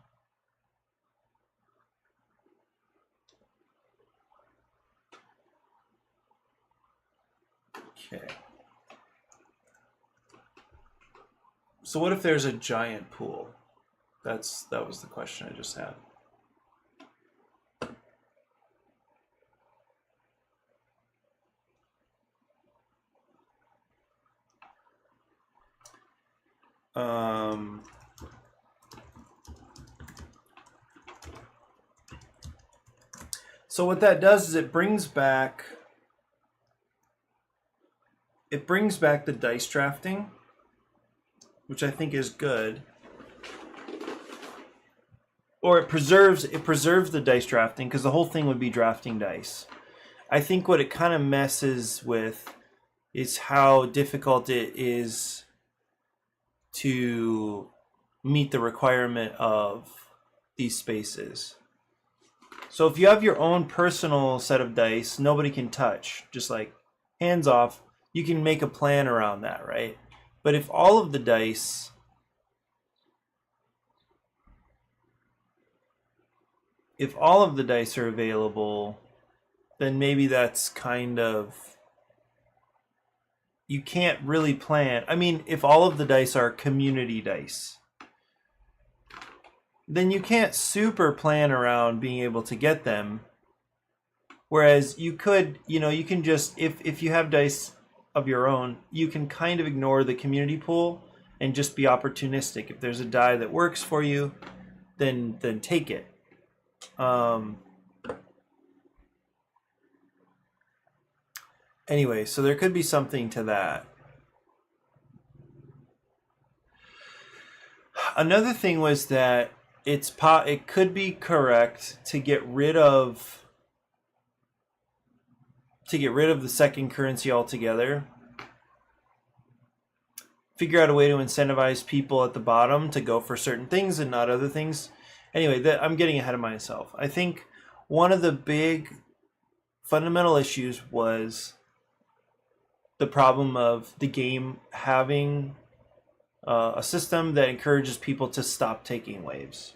A: Okay. So what if there's a giant pool? That was the question I just had. So what that does is it brings back the dice drafting, which I think is good. Or it preserves the dice drafting, because the whole thing would be drafting dice. I think what it kind of messes with is how difficult it is to meet the requirement of these spaces. So if you have your own personal set of dice, nobody can touch, just like hands off, you can make a plan around that, right? But if all of the dice are available, then maybe that's kind of, you can't really plan. I mean, if all of the dice are community dice, then you can't super plan around being able to get them. Whereas you could, you can just, if you have dice of your own, you can kind of ignore the community pool and just be opportunistic. If there's a die that works for you, then take it. Anyway, so there could be something to that. Another thing was that it could be correct to get rid of the second currency altogether. Figure out a way to incentivize people at the bottom to go for certain things and not other things. Anyway, I'm getting ahead of myself. I think one of the big fundamental issues was the problem of the game having a system that encourages people to stop taking waves.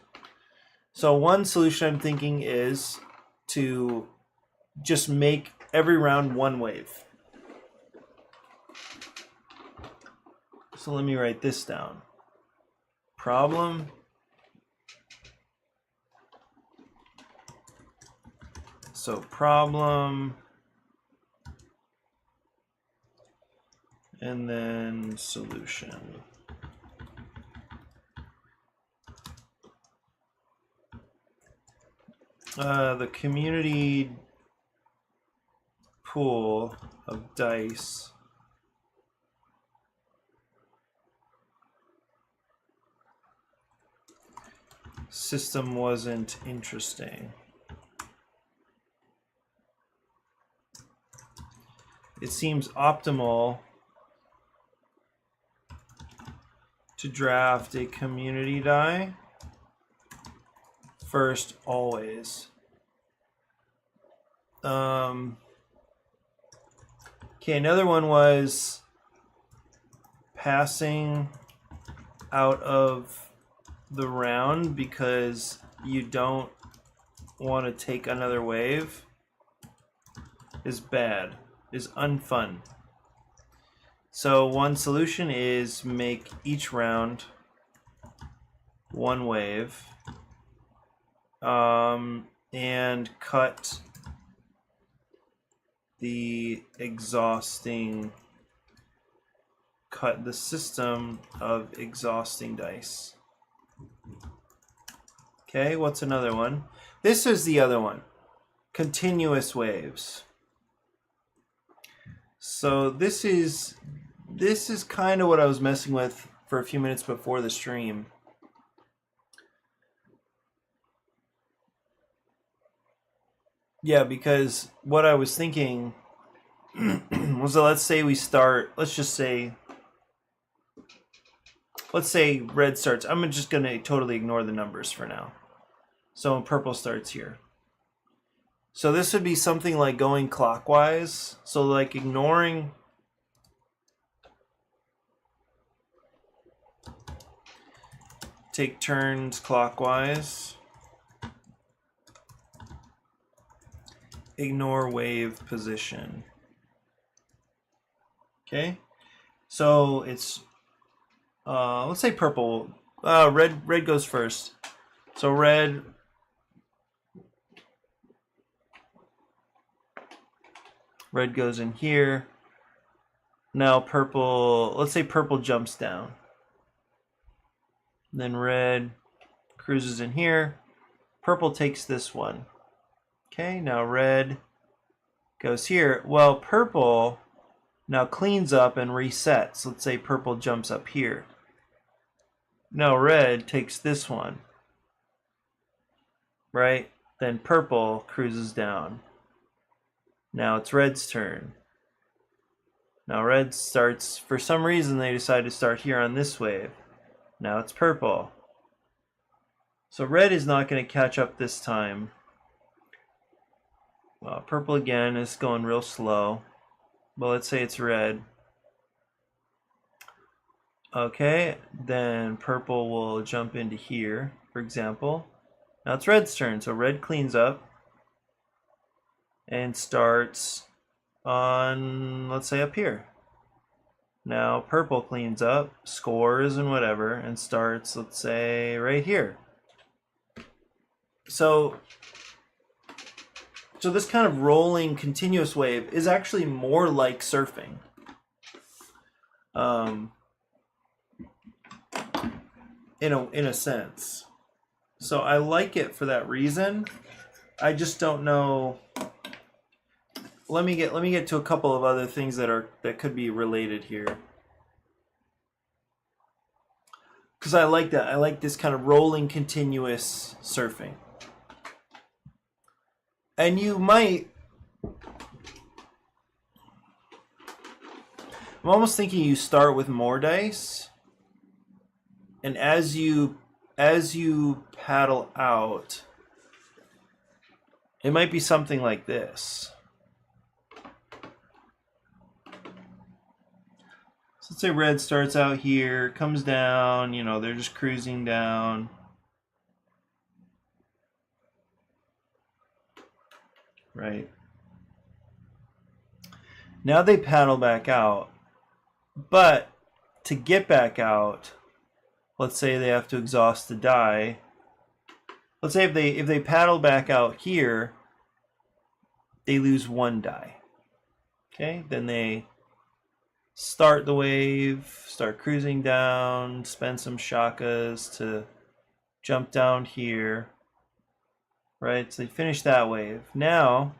A: So one solution I'm thinking is to just make every round one wave. So let me write this down. Problem. So problem. And then solution. The community pool of dice system wasn't interesting. It seems optimal to draft a community die first always. Okay, another one was passing out of the round because you don't want to take another wave is bad, is unfun. So one solution is make each round one wave, and cut the system of exhausting dice. Okay, what's another one? This is the other one. Continuous waves. So this is kind of what I was messing with for a few minutes before the stream. Yeah, because what I was thinking was that let's say red starts. I'm just going to totally ignore the numbers for now. So purple starts here. So this would be something like going clockwise. So like ignoring take turns clockwise. Ignore wave position. Okay, so it's let's say purple. Red goes first. So red goes in here. Now purple. Let's say purple jumps down. Then red cruises in here. Purple takes this one. Okay, now red goes here. Well, purple now cleans up and resets. Let's say purple jumps up here. Now red takes this one, right? Then purple cruises down. Now it's red's turn. Now red starts, for some reason they decide to start here on this wave. Now it's purple. So red is not going to catch up this time. Well, purple again is going real slow. Well, let's say it's red. Okay, then purple will jump into here, for example. Now it's red's turn, so red cleans up. and starts on, let's say, up here. Now purple cleans up, scores and whatever, and starts, let's say, right here. So this kind of rolling continuous wave is actually more like surfing. In a sense. So I like it for that reason. I just don't know. Let me get to a couple of other things that could be related here. Because I like that. I like this kind of rolling continuous surfing. And you might, I'm almost thinking you start with more dice, and as you paddle out, it might be something like this. So let's say red starts out here, comes down, you know, they're just cruising down. Right. Now they paddle back out, but to get back out, let's say they have to exhaust the die. Let's say if they paddle back out here, they lose 1 die. Okay, then they start the wave, start cruising down, spend some shakas to jump down here. Right, so they finish that wave. Now,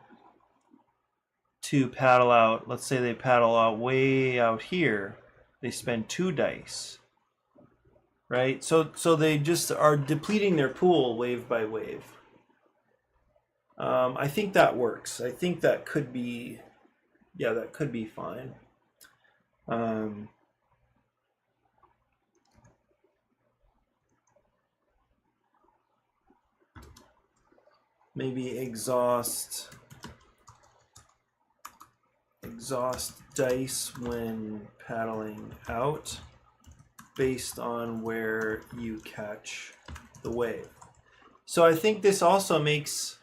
A: to paddle out, let's say they paddle out way out here, they spend 2 dice. Right, so they just are depleting their pool wave by wave. I think that works. I think that could be, yeah, that could be fine. Maybe exhaust dice when paddling out based on where you catch the wave. So I think this also makes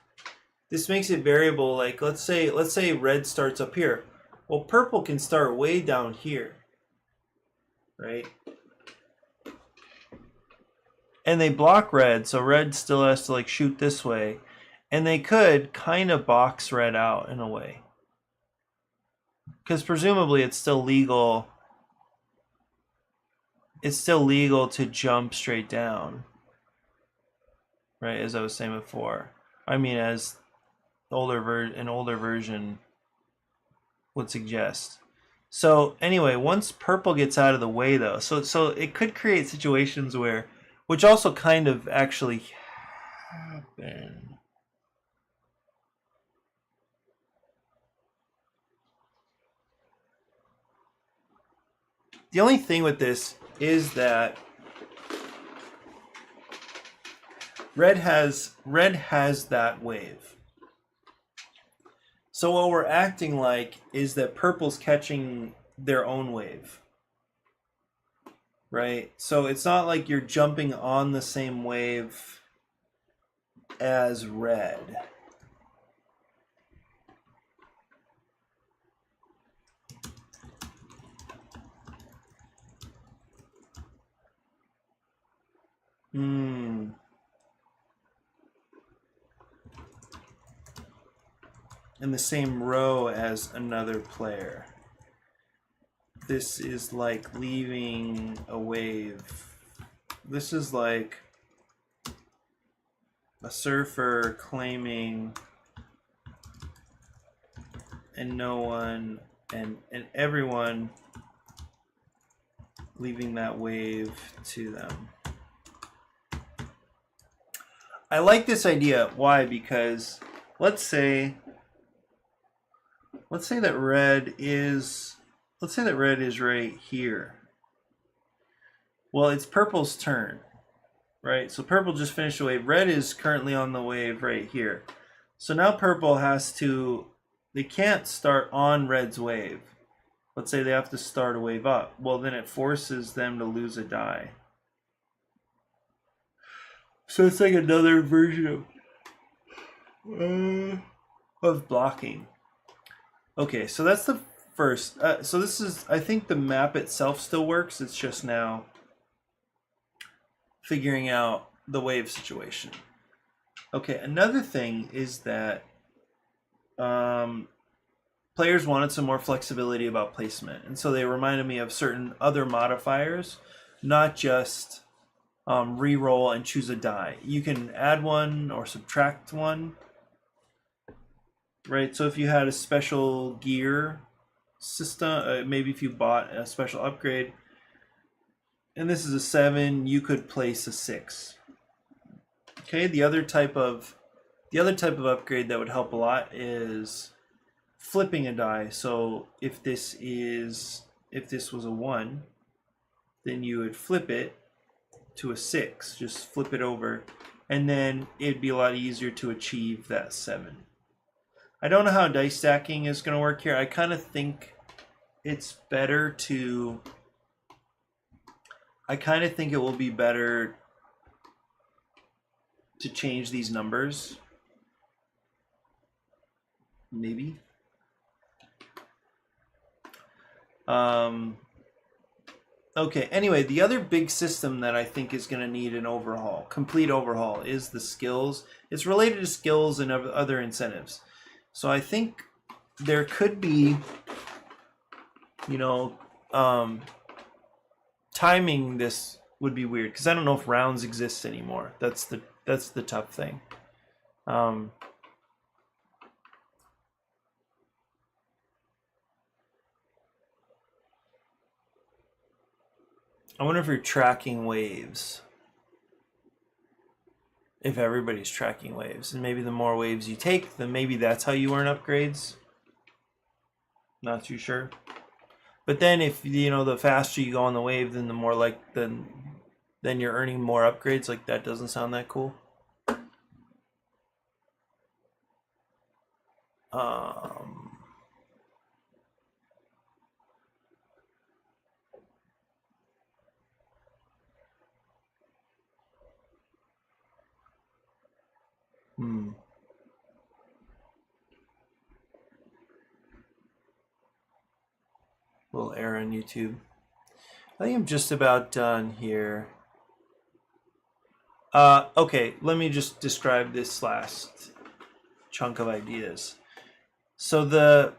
A: it variable. Like let's say red starts up here. Well, purple can start way down here, right? And they block red, so red still has to like shoot this way. And they could kind of box red out in a way. Because presumably it's still legal. It's still legal to jump straight down. Right, as I was saying before. I mean, as an older version would suggest. So anyway, once purple gets out of the way though, so it could create situations where, which also kind of actually happen. The only thing with this is that red has that wave. So what we're acting like is that purple's catching their own wave. Right? So it's not like you're jumping on the same wave as red. In the same row as another player. This is like leaving a wave. This is like a surfer claiming and no one and everyone leaving that wave to them. I like this idea. Why? Because let's say that red is right here. Well, it's purple's turn, right? So purple just finished the wave. Red is currently on the wave right here. So now purple has to, they can't start on red's wave. Let's say they have to start a wave up. Well, then it forces them to lose a die. So it's like another version of of blocking. Okay, so that's the first. So this is, I think the map itself still works. It's just now figuring out the wave situation. Okay, another thing is that players wanted some more flexibility about placement, and so they reminded me of certain other modifiers, not just re-roll and choose a die. You can add one or subtract one, right? So if you had a special gear system, maybe if you bought a special upgrade, and this is a 7, you could place a 6. Okay, the other type of upgrade that would help a lot is flipping a die. So if this was a 1, then you would flip it to a 6, just flip it over, and then it'd be a lot easier to achieve that 7. I don't know how dice stacking is going to work here. I kind of think it's better to, I kind of think it will be better to change these numbers. Maybe. Okay, anyway, the other big system that I think is going to need an overhaul, complete overhaul, is the skills. It's related to skills and other incentives. So I think there could be, you know, timing this would be weird, because I don't know if rounds exist anymore. That's the tough thing. I wonder if you're tracking waves. If everybody's tracking waves, and maybe the more waves you take, then maybe that's how you earn upgrades. Not too sure. But then if, you know, the faster you go on the wave, then the more then you're earning more upgrades. Like, that doesn't sound that cool. Little error on YouTube. I think I'm just about done here. Okay, let me just describe this last chunk of ideas. So the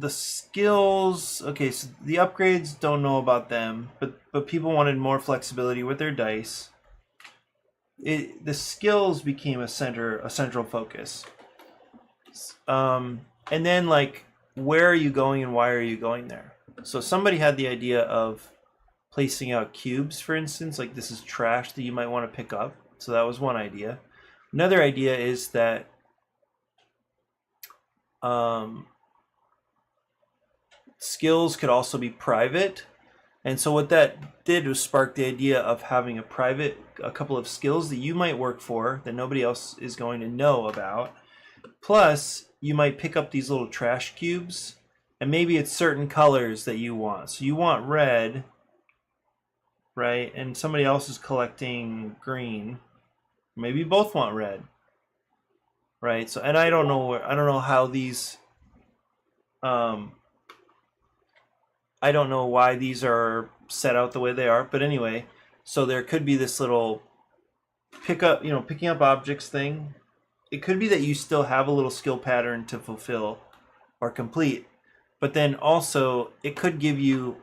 A: skills, okay, so the upgrades, don't know about them, but people wanted more flexibility with their dice. The skills became a central focus. And then, like, where are you going and why are you going there? So somebody had the idea of placing out cubes, for instance, like this is trash that you might want to pick up. So that was one idea. Another idea is that skills could also be private. And so what that did was spark the idea of having a couple of skills that you might work for that nobody else is going to know about. Plus, you might pick up these little trash cubes, and maybe it's certain colors that you want. So you want red, right? And somebody else is collecting green. Maybe you both want red, right? So, and I don't know how these, I don't know why these are set out the way they are, but anyway, so there could be this little picking up objects thing. It could be that you still have a little skill pattern to fulfill or complete, but then also it could give you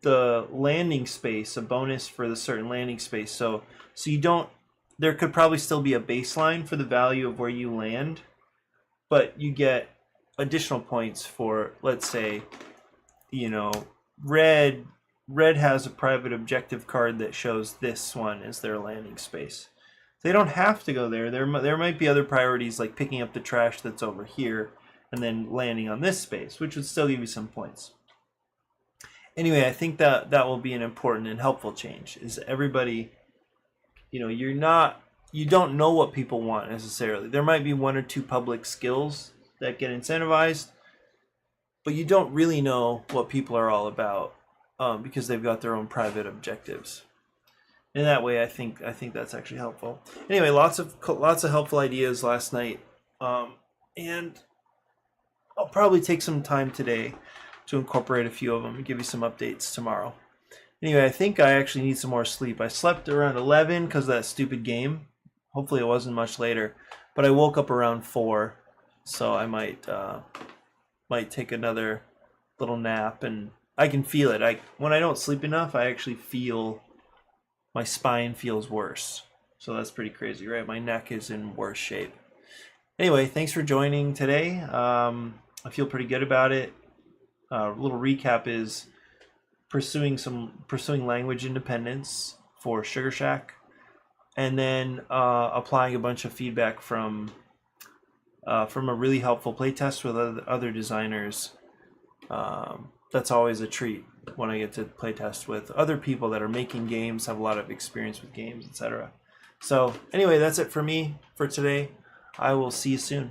A: the landing space, a bonus for the certain landing space. So there could probably still be a baseline for the value of where you land, but you get additional points for, let's say, you know, red has a private objective card that shows this one as their landing space. They don't have to go there. There might be other priorities, like picking up the trash that's over here and then landing on this space, which would still give you some points. Anyway, I think that will be an important and helpful change. Is everybody, you know, you don't know what people want necessarily. There might be one or two public skills that get incentivized, but you don't really know what people are all about because they've got their own private objectives. In that way, I think that's actually helpful. Anyway, lots of helpful ideas last night, and I'll probably take some time today to incorporate a few of them and give you some updates tomorrow. Anyway, I think I actually need some more sleep. I slept around 11 because of that stupid game. Hopefully it wasn't much later, but I woke up around 4, so I might take another little nap, and I can feel it. When I don't sleep enough, I actually feel my spine feels worse. So that's pretty crazy, right? My neck is in worse shape. Anyway, thanks for joining today. I feel pretty good about it. A little recap is pursuing language independence for Sugar Shack, and then applying a bunch of feedback from a really helpful playtest with other designers. That's always a treat when I get to playtest with other people that are making games, have a lot of experience with games, etc. So anyway, that's it for me for today. I will see you soon.